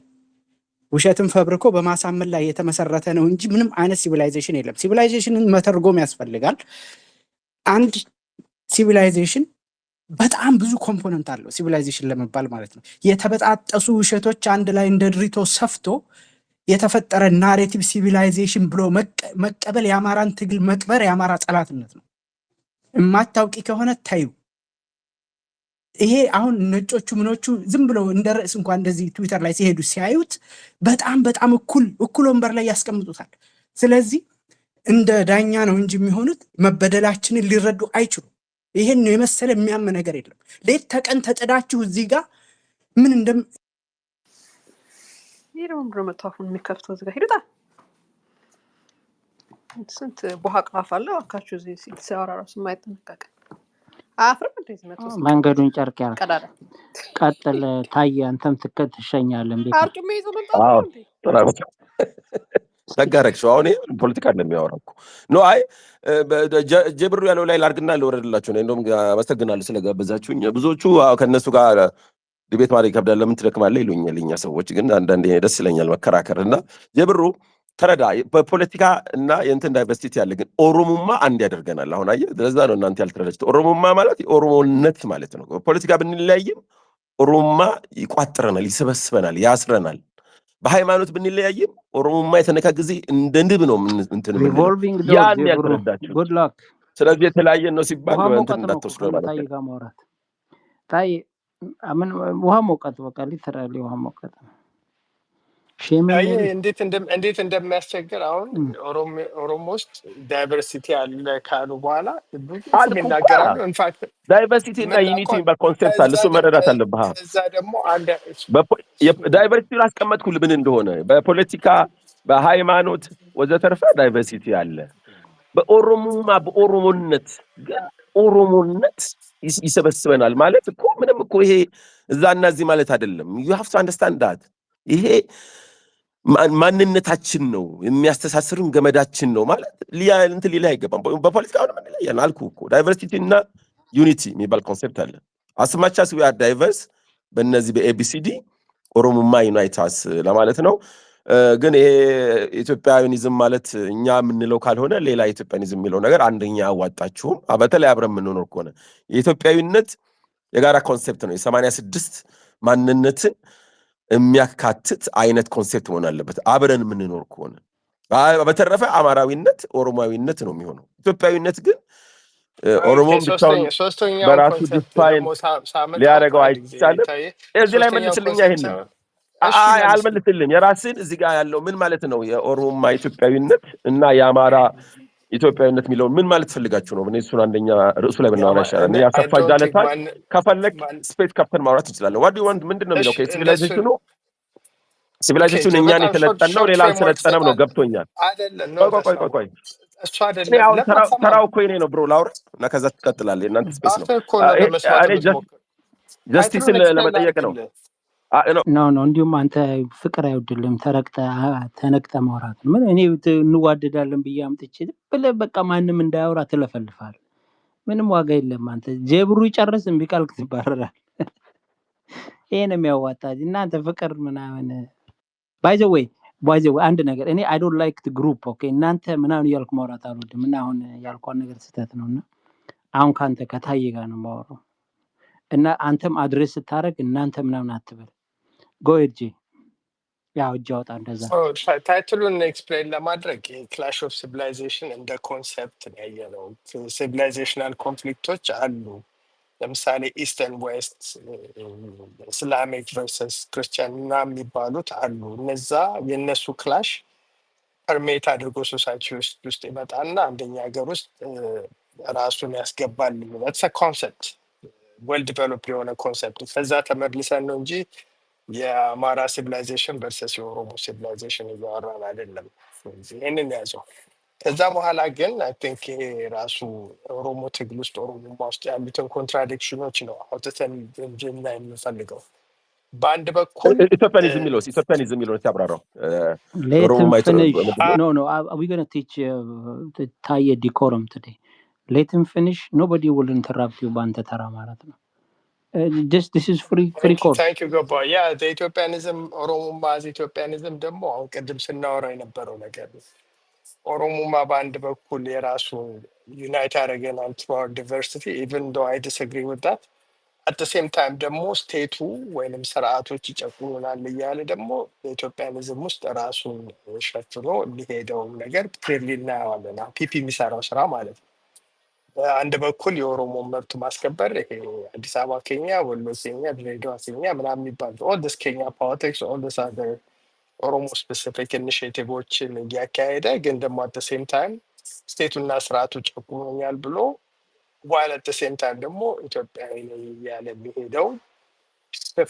ውሸትን ፈብርኮ በማሳመን ላይ የተመሰረተ ነው እንጂ ምንም አይነት ሲቪላይዜሽን የለም። ሲቪላይዜሽንን መተርጎም ያስፈልጋል። አንድ ሲቪላይዜሽን በጣም ብዙ ኮምፖነንት አለው ሲቪላይዜሽን ለመባል ማለት ነው። የተበጣጠሱ ውሸቶች አንድ ላይ እንደ ድሪቶ ሰፍቶ የተፈጠረ ናሬቲቭ ሲቪላይዜሽን ብሎ መቀበል የአማራን ትግል መቅበር የአማራ ጠላትነት ነው። የማታውቂ ከሆነ ታዩ። ይሄ አሁን ነጮቹ ምኖቹ ዝም ብለው እንደ ርዕስ እንኳን እንደዚህ ትዊተር ላይ ሲሄዱ ሲያዩት በጣም እኩል ወንበር ላይ ያስቀምጡታል። ስለዚህ እንደ ዳኛ ነው እንጂ የሚሆኑት መበደላችንን ሊረዱ አይችሉም። ይሄን ነው የመሰለ የሚያም ነገር የለም። ሌት ተቀን ተጥዳችሁ እዚህ ጋር ምን እንደም ይሄን ብሎ መጣፉን የሚከፍተው እዚህ ጋር ሄዱታ ስንት በኋቃፍ አለ አካችሁ እዚህ ሲሰራ ራሱ ማይተነካከ አፍርም እንደዚህ መጥቶ መንገዱን ጨርቅ ያርቀዳዳ ቀጥል ታየ አንተም ትከተሸኛለህ እንዴ አርጩሜ ይዞ መጣው እንዴ ተጋረክሽው አሁን ፖለቲካ እንደሚያወራው ኖ አይ ጀብሩ ያለው ላይ ላርግና ልወረድላችሁ ነው። እንደውም አመሰግናለሁ ስለጋበዛችሁኝ። ብዙዎቹ ከነሱ ጋር ዲቤት ማድረግ ይከብዳል ለምን ትደክማለህ ይሉኛል። እኛ ሰዎች ግን አንዳንዴ ደስ ይለኛል መከራከርና ጀብሩ ተረዳ በፖለቲካ እና የእንትን ዳይቨርሲቲ ያለ ግን ኦሮሞማ አንድ ያደርገናል። አሁን አየህ ለዛ ነው እናንተ ያልተረዳችሁት። ኦሮሞማ ማለት የኦሮሞነት ማለት ነው። ፖለቲካ ብንለያይም ኦሮሞማ ይቋጥረናል፣ ይሰበስበናል፣ ያስረናል። በሃይማኖት ብንለያይም ኦሮሞማ የተነካ ጊዜ እንደ ንብ ነው እንትን ሪቮልቪንግ ዶር ያን ያደረዳችሁ። ጉድ ላክ። ስለዚህ የተለያየ ነው ሲባል እንትን እንዳትወስዱ ማለት ነው። ታይጋ ማውራት ታይ አምን ውሃ ሞቀት በቃ ሊተራሊ ውሃ ሞቀት ነው። አይ እንዴት እንደሚያስቸግር አሁን ኦሮሞ ውስጥ ዳይቨርሲቲ አለ ካሉ በኋላ ብዙ ይናገራሉ። ኢንፋክት ዳይቨርሲቲ እና ዩኒቲ በኮንሰፕት አለ። እሱ መረዳት አለብህ። እዛ ደግሞ አንድ ዳይቨርሲቲ አስቀመጥኩልህ ምን እንደሆነ በፖለቲካ በሃይማኖት ወዘተርፈ ዳይቨርሲቲ አለ። በኦሮሞነት ኦሮሞነት ይሰበስበናል ማለት እኮ ምንም እኮ ይሄ እዛና እዚህ ማለት አይደለም። you have to understand that ይሄ ማንነታችን ነው የሚያስተሳስሩን ገመዳችን ነው ማለት እንትን ሊላ አይገባም። በፖለቲካ አሁን ምን ይላል አልኩህ እኮ ዳይቨርሲቲ እና ዩኒቲ የሚባል ኮንሰፕት አለ። አስማቻስ we are diverse በእነዚህ በኤቢሲዲ ኦሮሞማ ዩናይታስ ለማለት ነው። ግን ይሄ ኢትዮጵያዊኒዝም ማለት እኛ የምንለው ካልሆነ ሌላ ኢትዮጵያኒዝም የሚለው ነገር አንደኛ አዋጣችሁም። በተለይ አብረን የምንኖር ከሆነ የኢትዮጵያዊነት የጋራ ኮንሰፕት ነው። የ86 ማንነትን የሚያካትት አይነት ኮንሰፕት መሆን አለበት አብረን የምንኖር ከሆነ። በተረፈ አማራዊነት ኦሮሞዊነት ነው የሚሆነው። ኢትዮጵያዊነት ግን ኦሮሞም ብቻውን በራሱ ዲፋይን ሊያደርገው አይቻልም። እዚህ ላይ መልስልኛ ይሄን አልመልስልም። የራስን እዚህ ጋር ያለው ምን ማለት ነው? የኦሮሞማ ኢትዮጵያዊነት እና የአማራ ኢትዮጵያዊነት የሚለው ምን ማለት ፈልጋችሁ ነው? እሱን አንደኛ ርዕሱ ላይ ብናወራ ይሻላል። እኔ ያሰፋ ጃለታ ከፈለክ ስፔስ ካፕተን ማውራት እንችላለን። ዋት ዱ ዩ ዋንት ምንድነው የሚለው? ሲቪላይዜሽኑ እኛን የተለጠነው ሌላ አልሰለጠነም ነው። ገብቶኛል። ቆይ ተራው እኮ የእኔ ነው ብሮ ላውራ እና ከዛ ትቀጥላለህ። እናንተ ስፔስ ነው። እኔ ጀስቲስን ለመጠየቅ ነው። ኖ እንዲሁም አንተ ፍቅር አይወድልም ተነቅጠ ማውራት ምን እኔ እንዋደዳለን ብዬ አምጥቼ ብለህ በቃ ማንም እንዳያወራ ትለፈልፋል። ምንም ዋጋ የለም። አንተ ጀብሩ ይጨርስ ቢቃልክ ትባረራል። ይሄ ነው የሚያዋጣ። እናንተ ፍቅር ምናምን ባይ ዘ ዌይ አንድ ነገር እኔ I don't like the group okay እናንተ ምናምን ያልኩ ማውራት አልወድም እና አሁን ያልኳን ነገር ስህተት ነውና አሁን ካንተ ከታየ ጋር ነው ማወራው እና አንተም አድሬስ ስታረግ እናንተ ምናምን አትበል። ጎይጂ ያው ጃውጣ እንደዛ ታይትሉን ኤክስፕሌን ለማድረግ ክላሽ ኦፍ ሲቪላይዜሽን እንደ ኮንሰፕት ነው ያየነው። ሲቪላይዜሽናል ኮንፍሊክቶች አሉ። ለምሳሌ ኢስተርን ዌስት ኢስላሚክ ቨርሰስ ክርስቲያን እና የሚባሉት አሉ። እነዛ የነሱ ክላሽ ፐርሜት አድርጎ ሶሳይቲ ውስጥ ይመጣና አንደኛ ሀገር ውስጥ ራሱን ያስገባል። that's a concept well developed የሆነ ኮንሰፕት። ከዛ ተመልሰን ነው እንጂ የአማራ ሲቪላይዜሽን ቨርሰስ የኦሮሞ ሲቪላይዜሽን እያወራን አይደለም። ይህንን ያዘው። ከዛ በኋላ ግን አይ ቲንክ ይሄ ራሱ ኦሮሞ ትግል ውስጥ ኦሮሞማ ውስጥ ያሉትን ኮንትራዲክሽኖች ነው አውጥተን እንድናይ የምንፈልገው። በአንድ በኩል ኢትዮጵያኒዝም የሚለው ሲያብራራው no are we going to teach ታየ ዲኮረም today let him finish nobody will interrupt you ባንተ ተራ ማለት ነው። just this is free course. thank you goodbye. yeah the Ethiopianism ኦሮሞማ ኢትዮጵያኒዝም ደግሞ አሁን ቅድም ስናወራ የነበረው ነገር ኦሮሞማ በአንድ በኩል የራሱ ዩናይት ያደረገናል ትሮር ዲቨርሲቲ ኢቨን ዶ አይ ዲስግሪ ውዳት አት ሴም ታይም ደግሞ ስቴቱ ወይንም ስርዓቶች ይጨቁኑናል እያለ ደግሞ በኢትዮጵያኒዝም ውስጥ ራሱን ሸፍኖ ሊሄደው ነገር ክሊርሊ እናየዋለን። ፒፒ የሚሰራው ስራ ማለት ነው። በአንድ በኩል የኦሮሞ መብት ማስከበር ይሄ አዲስ አበባ ኬኛ፣ ወሎ ኬኛ፣ ድሬዳዋ ኬኛ ምናምን የሚባል ኦል ዲስ ኬኛ ፖለቲክስ ኦል ዲስ አዘር ኦሮሞ ስፔሲፊክ ኢኒሽቲቮችን እያካሄደ ግን ደግሞ አት ሴም ታይም ስቴቱና ስርዓቱ ጨቁኖኛል ብሎ ዋይል አት ሴም ታይም ደግሞ ኢትዮጵያዊ ነኝ እያለ የሚሄደው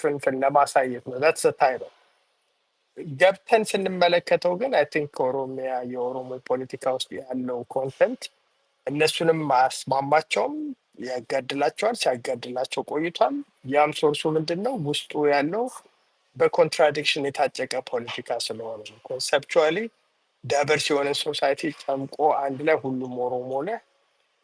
ፍንፍን ለማሳየት ነው። ዛትስ ታይም ገብተን ስንመለከተው ግን አይ ቲንክ ኦሮሚያ የኦሮሞ ፖለቲካ ውስጥ ያለው ኮንተንት እነሱንም ማስማማቸውም ያጋድላቸዋል፣ ሲያጋድላቸው ቆይቷል። ያም ሶርሱ ምንድን ነው? ውስጡ ያለው በኮንትራዲክሽን የታጨቀ ፖለቲካ ስለሆነ ነው። ኮንሰፕቹዋሊ ዳይቨርስ የሆነ ሶሳይቲ ጨምቆ አንድ ላይ ሁሉም ኦሮሞ ነህ፣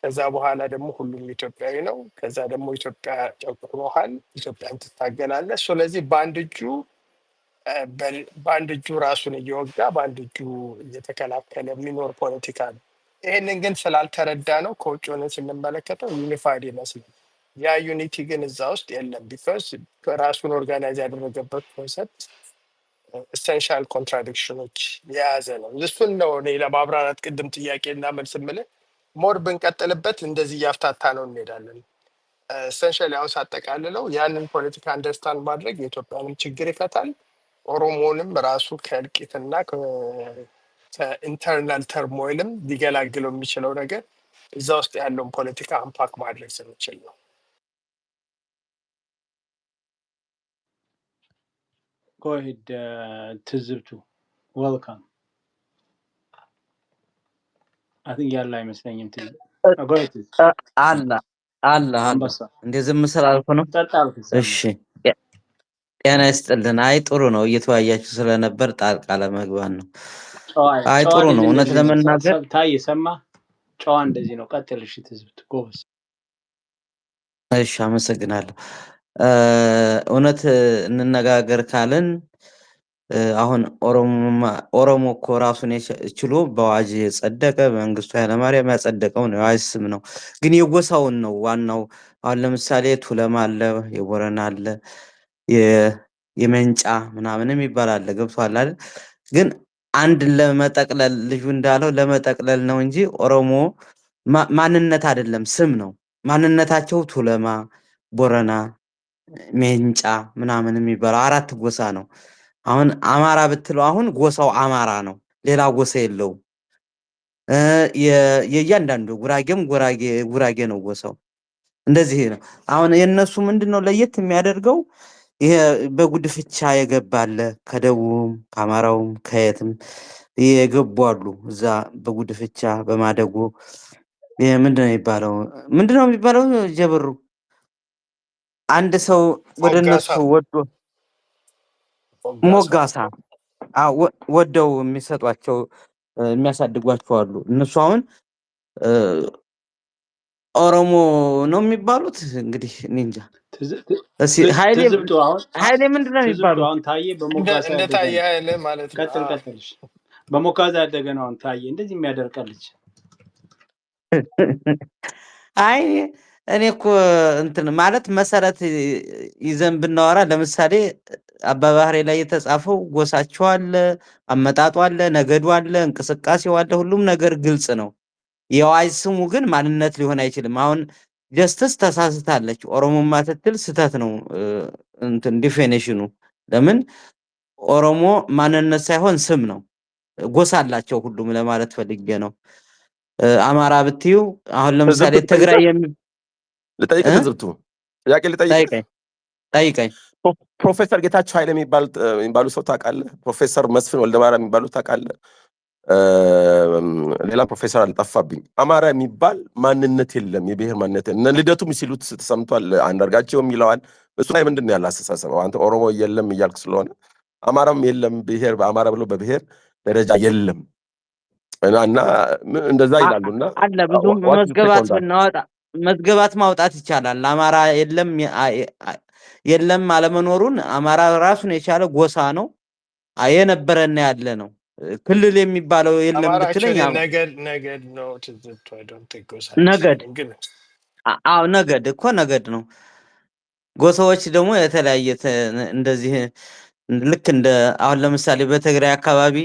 ከዛ በኋላ ደግሞ ሁሉም ኢትዮጵያዊ ነው፣ ከዛ ደግሞ ኢትዮጵያ ጨቁኖሃል፣ ኢትዮጵያን ትታገላለህ። ስለዚህ በአንድ እጁ ራሱን እየወጋ በአንድ እጁ እየተከላከለ የሚኖር ፖለቲካ ነው። ይህንን ግን ስላልተረዳ ነው ከውጭ ሆነን ስንመለከተው ዩኒፋይድ ይመስላል። ያ ዩኒቲ ግን እዛ ውስጥ የለም። ቢካዝ ራሱን ኦርጋናይዝ ያደረገበት ኮንሰፕት ኤሴንሻል ኮንትራዲክሽኖች የያዘ ነው። እሱን ነው እኔ ለማብራራት ቅድም ጥያቄና መልስ የምልህ ሞር ብንቀጥልበት እንደዚህ እያፍታታ ነው እንሄዳለን። ኤሴንሻሊ አሁን ሳጠቃልለው ያንን ፖለቲካ አንደርስታንድ ማድረግ የኢትዮጵያንም ችግር ይፈታል፣ ኦሮሞንም ራሱ ከእልቂትና ከኢንተርናል ተርሞይልም ሊገላግለው የሚችለው ነገር እዛ ውስጥ ያለውን ፖለቲካ አምፓክ ማድረግ ስንችል ነው። Go ahead, ትዝብቱ welcome. I think ያለ አይመስለኝም። Go ahead. አለ እንደዚህ ስላልኩ ነው። እሺ ጤና ይስጥልን። አይ ጥሩ ነው፣ እየተወያያችሁ ስለነበር ጣልቃ ለመግባት ነው። አይ ጥሩ ነው። እውነት ለመናገር ታይ ሰማ ጨዋ እንደዚህ ነው። ቀጥል። እሺ ትዝብቱ ጎበዝ። እሺ አመሰግናለሁ። እውነት እንነጋገር ካልን አሁን ኦሮሞ እኮ ራሱን ችሎ በአዋጅ የጸደቀ መንግስቱ ኃይለማርያም ያጸደቀው ነው፣ የአዋጅ ስም ነው። ግን የጎሳውን ነው ዋናው። አሁን ለምሳሌ ቱለማ አለ፣ የቦረና አለ፣ የመንጫ ምናምንም ይባላል። ገብቷል አይደል? ግን አንድ ለመጠቅለል ልጁ እንዳለው ለመጠቅለል ነው እንጂ ኦሮሞ ማንነት አይደለም፣ ስም ነው። ማንነታቸው ቱለማ፣ ቦረና፣ ሜንጫ ምናምን የሚባለው አራት ጎሳ ነው። አሁን አማራ ብትለው አሁን ጎሳው አማራ ነው፣ ሌላ ጎሳ የለውም። የእያንዳንዱ ጉራጌም ጉራጌ ነው ጎሳው። እንደዚህ ነው። አሁን የነሱ ምንድነው ለየት የሚያደርገው? ይሄ በጉድፍቻ የገባለ ከደቡብም ከአማራውም ከየትም የገቡ አሉ። እዛ በጉድፍቻ በማደጎ ምንድነው የሚባለው ጀብሩ አንድ ሰው ወደ እነሱ ወዶ ሞጋሳ ወደው የሚሰጧቸው የሚያሳድጓቸው አሉ። እነሱ አሁን ኦሮሞ ነው የሚባሉት። እንግዲህ እንጃ ኃይሌ ምንድነው የሚባለው? አሁን ታዬ በሞጋሳ እንደታየ ኃይሌ ማለት ነው። ቀጥልሽ። በሞጋሳ ያደገ ነው አሁን ታዬ እንደዚህ የሚያደርቀልች። አይ እኔ እኮ እንትን ማለት መሰረት ይዘን ብናወራ ለምሳሌ አባባህሬ ላይ የተጻፈው ጎሳቸው አለ፣ አመጣጡ አለ፣ ነገዱ አለ፣ እንቅስቃሴው አለ፣ ሁሉም ነገር ግልጽ ነው። የአዋጅ ስሙ ግን ማንነት ሊሆን አይችልም። አሁን ጀስትስ ተሳስታለች። ኦሮሞማ ትትል ስተት ነው እንትን ዲፊኒሽኑ። ለምን ኦሮሞ ማንነት ሳይሆን ስም ነው። ጎሳ አላቸው ሁሉም ለማለት ፈልጌ ነው። አማራ ብትዩ አሁን ለምሳሌ ትግራይ ልጠይቅህ ትዝብቱ ጥያቄ ጠይቀኝ። ፕሮፌሰር ጌታቸው ኃይሌ የሚባሉ ሰው ታውቃለህ? ፕሮፌሰር መስፍን ወልደማርያም የሚባሉ ታውቃለህ? ሌላ ፕሮፌሰር አልጠፋብኝ። አማራ የሚባል ማንነት የለም፣ የብሔር ማንነት። እነ ልደቱም ሲሉት ተሰምቷል፣ አንዳርጋቸውም ይለዋል። እሱ ላይ ምንድን ነው ያለ አስተሳሰብ? አንተ ኦሮሞ የለም እያልክ ስለሆነ አማራም የለም ብሔር በአማራ ብሎ በብሔር ደረጃ የለም እና እንደዛ ይላሉና አለ ብዙ መዝገባት ብናወጣ መዝገባት ማውጣት ይቻላል። አማራ የለም አለመኖሩን አማራ ራሱን የቻለ ጎሳ ነው፣ የነበረና ያለ ነው። ክልል የሚባለው የለም አማራ ብትለኝ actually አዎ ነገድ ነው ትዝብት I don't think ጎሳ ነገድ አይመስለኝም ግን አዎ ነገድ እኮ ነገድ ነው። ጎሳዎች ደግሞ የተለያየ እንደዚህ ልክ እንደ አሁን ለምሳሌ በትግራይ አካባቢ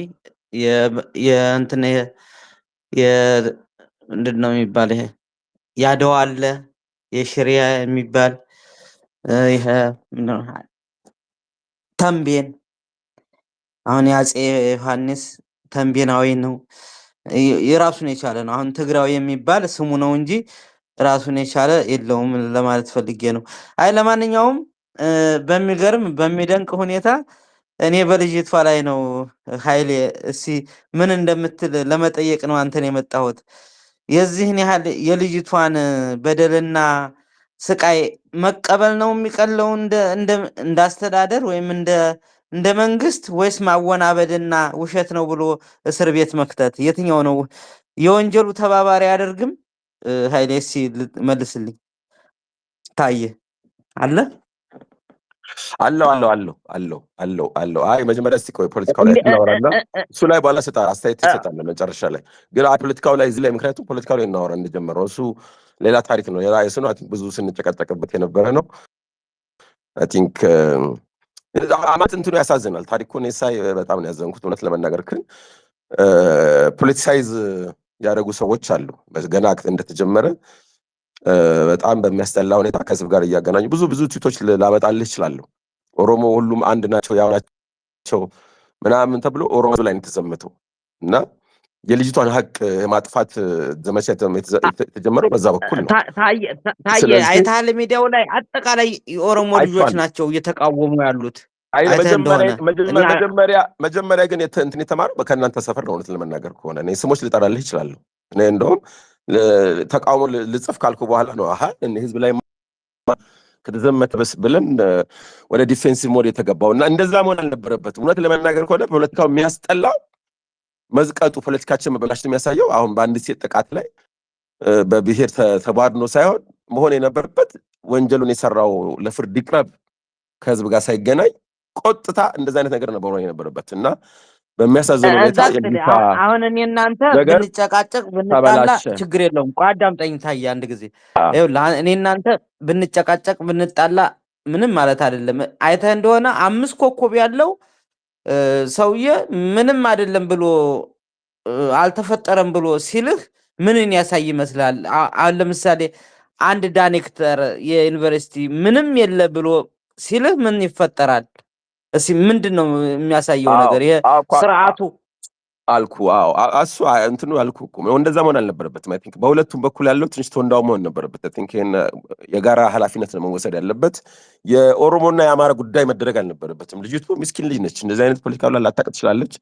የእንትን ምንድን ነው የሚባል ይሄ ያደዋ አለ የሽሪያ የሚባል ይሄ ምንድን ነው ተንቤን አሁን የአፄ ዮሐንስ ተንቤናዊ ነው የራሱን የቻለ ነው። አሁን ትግራዊ የሚባል ስሙ ነው እንጂ ራሱን የቻለ የለውም ለማለት ፈልጌ ነው። አይ ለማንኛውም በሚገርም በሚደንቅ ሁኔታ እኔ በልጅቷ ላይ ነው ኃይሌ እስኪ ምን እንደምትል ለመጠየቅ ነው አንተን የመጣሁት። የዚህን ያህል የልጅቷን በደልና ስቃይ መቀበል ነው የሚቀለው እንደ አስተዳደር ወይም እንደ መንግስት ወይስ ማወናበድና ውሸት ነው ብሎ እስር ቤት መክተት የትኛው ነው? የወንጀሉ ተባባሪ አያደርግም? ኃይሌ እስኪ መልስልኝ። ታየ አለ አለው አይ መጀመሪያ እስቲ ቆይ ፖለቲካው ላይ እናወራና እሱ ላይ በኋላ አስተያየት ትሰጣለህ መጨረሻ ላይ ግን ፖለቲካው ላይ እዚህ ላይ ምክንያቱም ፖለቲካው ላይ እናወራ እንደጀመረው እሱ ሌላ ታሪክ ነው ሌላ የስኑ ብዙ ስንጨቀጨቅበት የነበረ ነው። አይ ቲንክ አማት እንትኑ ያሳዝናል ታሪኩን ሳይ በጣም ነው ያዘንኩት እውነት ለመናገር ግን ፖለቲሳይዝ ያደረጉ ሰዎች አሉ ገና እንደተጀመረ በጣም በሚያስጠላ ሁኔታ ከህዝብ ጋር እያገናኙ ብዙ ትዊቶች ላመጣልህ ይችላል። ኦሮሞ ሁሉም አንድ ናቸው ያው ናቸው ምናምን ተብሎ ኦሮሞ ላይ ተዘመተው እና የልጅቷን ሀቅ የማጥፋት ዘመቻ የተጀመረው በዛ በኩል ነው። ታየ አይታል ሚዲያው ላይ አጠቃላይ የኦሮሞ ልጆች ናቸው እየተቃወሙ ያሉት። አይ መጀመሪያ ግን እንትን የተማረው ከእናንተ ሰፈር ነው እውነት ለመናገር ከሆነ እኔ ስሞች ልጠራልህ ይችላል። እኔ እንደውም ተቃውሞ ልጽፍ ካልኩ በኋላ ነው ህዝብ ላይ ከተዘመተ በስ ብለን ወደ ዲፌንሲቭ ሞድ የተገባው እና እንደዛ መሆን አልነበረበትም። እውነት ለመናገር ከሆነ ፖለቲካው የሚያስጠላው መዝቀጡ ፖለቲካችን መበላሽት የሚያሳየው አሁን በአንድ ሴት ጥቃት ላይ በብሔር ተባድኖ ሳይሆን መሆን የነበረበት ወንጀሉን የሰራው ለፍርድ ይቅረብ ከህዝብ ጋር ሳይገናኝ ቆጥታ እንደዛ አይነት ነገር ነበር የነበረበት እና በሚያሳዝን ሁኔታ አሁን እኔ እናንተ ብንጨቃጨቅ ብንጣላ ችግር የለውም። አዳምጠኝ ታየ አንድ ጊዜ እኔ እናንተ ብንጨቃጨቅ ብንጣላ ምንም ማለት አይደለም። አይተህ እንደሆነ 5 ኮከብ ያለው ሰውዬ ምንም አይደለም ብሎ አልተፈጠረም ብሎ ሲልህ ምንን ያሳይ ይመስላል? አሁን ለምሳሌ አንድ ዳይሬክተር የዩኒቨርሲቲ ምንም የለ ብሎ ሲልህ ምን ይፈጠራል? እሺ ምንድነው የሚያሳየው ነገር? ይሄ ስርዓቱ አልኩ እሱ እንትኑ አልኩ እኮ እንደዛ መሆን አልነበረበትም። አይ ቲንክ በሁለቱም በኩል ያለው ትንሽ ተወንዳው መሆን ነበረበት። አይ ቲንክ የጋራ ኃላፊነት ነው መወሰድ ያለበት። የኦሮሞና የአማራ ጉዳይ መደረግ አልነበረበትም። ልጅቱ ምስኪን ልጅ ነች። እንደዚህ አይነት ፖለቲካ ላይ ላታውቅ ትችላለች።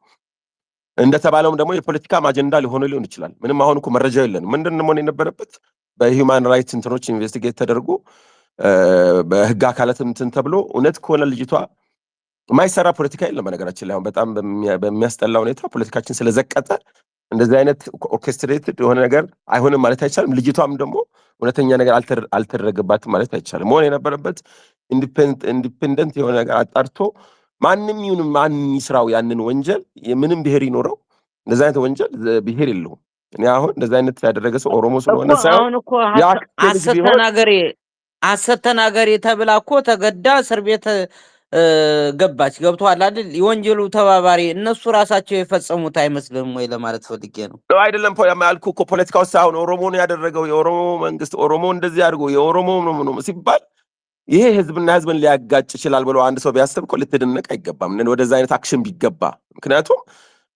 እንደተባለውም ደግሞ የፖለቲካ አጀንዳ ሊሆን ይችላል። ምንም አሁን እኮ መረጃው የለንም። ምንድነው መሆን የነበረበት? በሂውማን ራይትስ እንትኖች ኢንቨስቲጌት ተደርጎ በህግ አካላትም እንትን ተብሎ እውነት ከሆነ ልጅቷ የማይሰራ ፖለቲካ የለም። በነገራችን ላይ አሁን በጣም በሚያስጠላ ሁኔታ ፖለቲካችን ስለዘቀጠ እንደዚህ አይነት ኦርኬስትሬትድ የሆነ ነገር አይሆንም ማለት አይቻልም። ልጅቷም ደግሞ እውነተኛ ነገር አልተደረገባትም ማለት አይቻልም። መሆን የነበረበት ኢንዲፔንደንት የሆነ ነገር አጣርቶ ማንም ይሁን ማን ይስራው ያንን ወንጀል ምንም ብሔር ይኖረው እንደዚህ አይነት ወንጀል ብሔር የለውም። እኔ አሁን እንደዚህ አይነት ያደረገ ሰው ኦሮሞ ስለሆነ ሳይሆን አሰተናገሪ ተብላ እኮ ተገዳ እስር ቤት ገባች። ገብቷል አይደል? የወንጀሉ ተባባሪ እነሱ ራሳቸው የፈጸሙት አይመስልም ወይ ለማለት ፈልጌ ነው። አይደለም ያልኩ እኮ ፖለቲካው ሳይሆን ኦሮሞን ያደረገው የኦሮሞ መንግስት ኦሮሞ እንደዚህ አድርጎ የኦሮሞ ነው ሲባል ይሄ ህዝብና ህዝብን ሊያጋጭ ይችላል ብሎ አንድ ሰው ቢያስብ እኮ ልትደነቅ አይገባም ወደዛ አይነት አክሽን ቢገባ። ምክንያቱም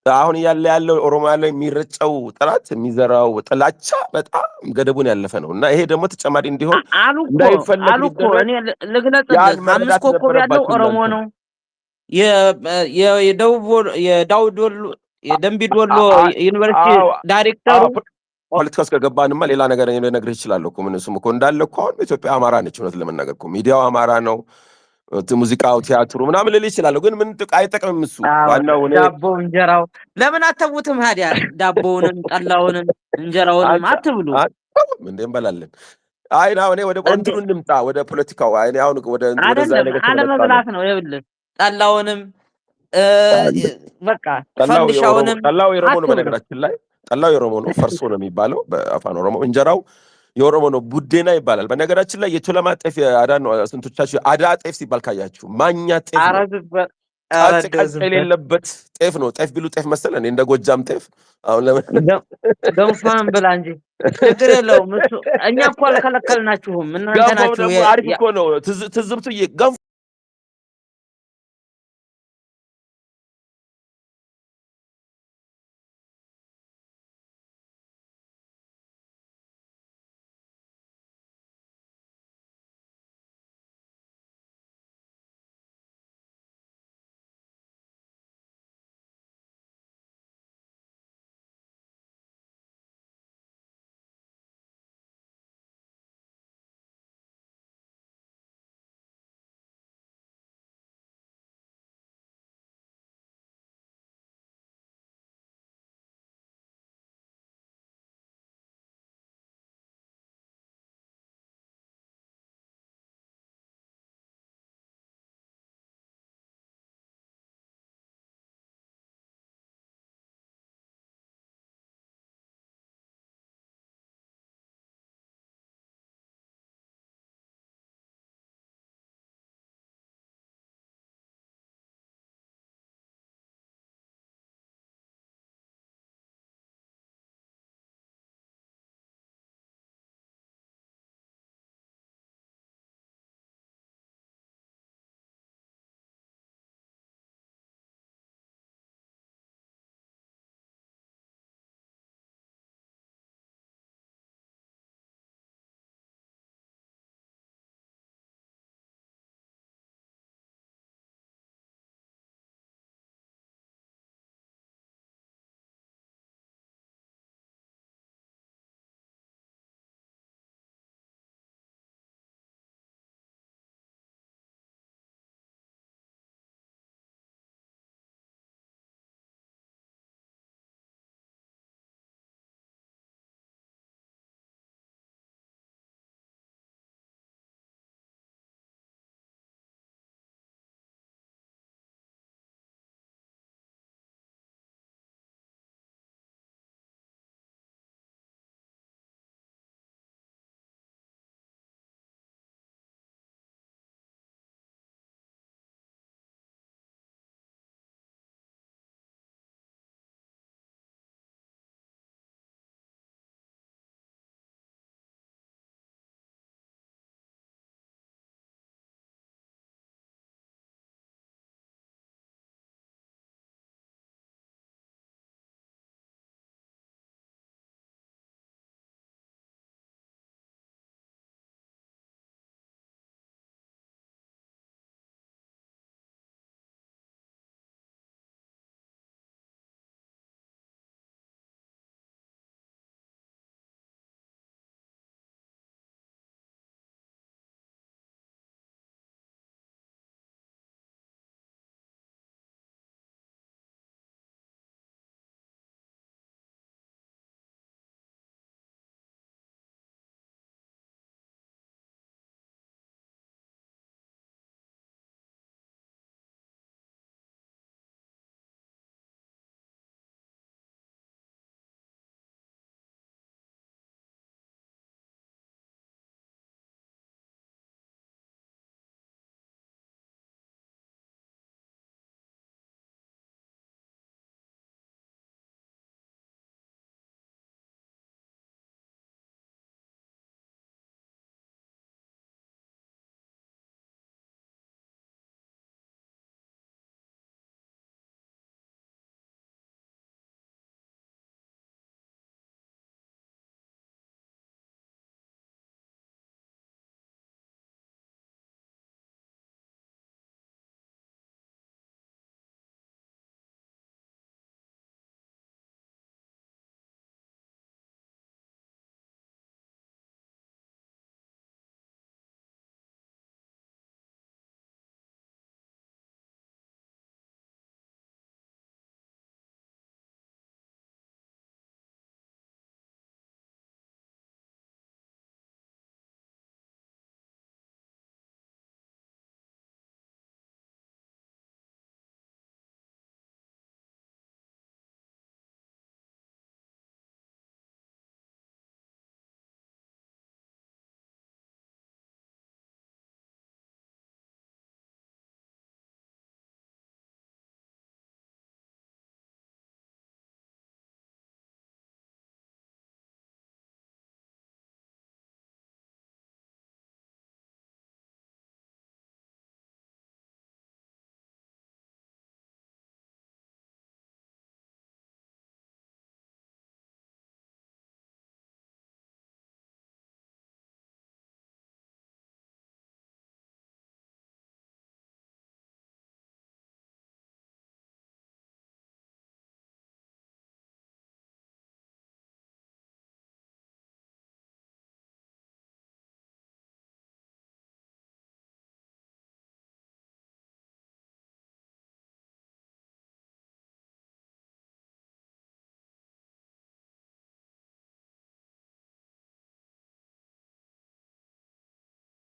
አሁን ያለው ኦሮሞ ያለው የሚረጨው ጥላት የሚዘራው ጥላቻ በጣም ገደቡን ያለፈ ነው እና ይሄ ደግሞ ተጨማሪ እንዲሆን እንዳይፈለግ እኔ ልግለጽልህ 5 ኮከብ ያለው ኦሮሞ ነው። የዳውድ ወሎ የደምቢ ዶሎ ዩኒቨርሲቲ ዳይሬክተሩ ፖለቲካ ውስጥ ከገባንማ ሌላ ነገር ልነግርህ እችላለሁ እኮ ምንም እኮ እንዳለ እኮ አሁን በኢትዮጵያ አማራ ነች። እውነት ለመናገር እኮ ሚዲያው አማራ ነው። ሙዚቃው ቲያትሩ ምናምን ልል ይችላል፣ ግን ምን አይጠቅምም እሱ። ዋናው ዳቦ እንጀራው ለምን አተውትም ታዲያ? ዳቦውንም ጠላውንም እንጀራውንም አትብሉ እንዴ? እንበላለን። አይ ነው እኔ ወደ እንትኑ እንምጣ፣ ወደ ፖለቲካው። አይ አሁን ወደ እንደዛ ነገር አለመብላት ነው። ይኸውልህ ጠላውንም በቃ ጠላው ፈንድሻውንም የኦሮሞ ነው። አትብሉ። በነገራችን ላይ ጠላው የኦሮሞ ነው። ፈርሶ ነው የሚባለው በአፋን ኦሮሞ። እንጀራው የኦሮሞ ነው። ቡዴና ይባላል። በነገራችን ላይ የቱለማ ጤፍ የአዳ ነው። ስንቶቻችሁ አዳ ጤፍ ሲባል ካያችሁ ማኛ ጤፍ ነው። ቃጭ የሌለበት ጤፍ ነው። ጤፍ ቢሉ ጤፍ መሰለህ እንደ ጎጃም ጤፍ። አሁን ገንፎን ብላ እንጂ ችግር የለውም እሱ። እኛ እኮ አልከለከልናችሁም። እናንተ ናችሁ። አሪፍ እኮ ነው ትዝብቱ ገንፎ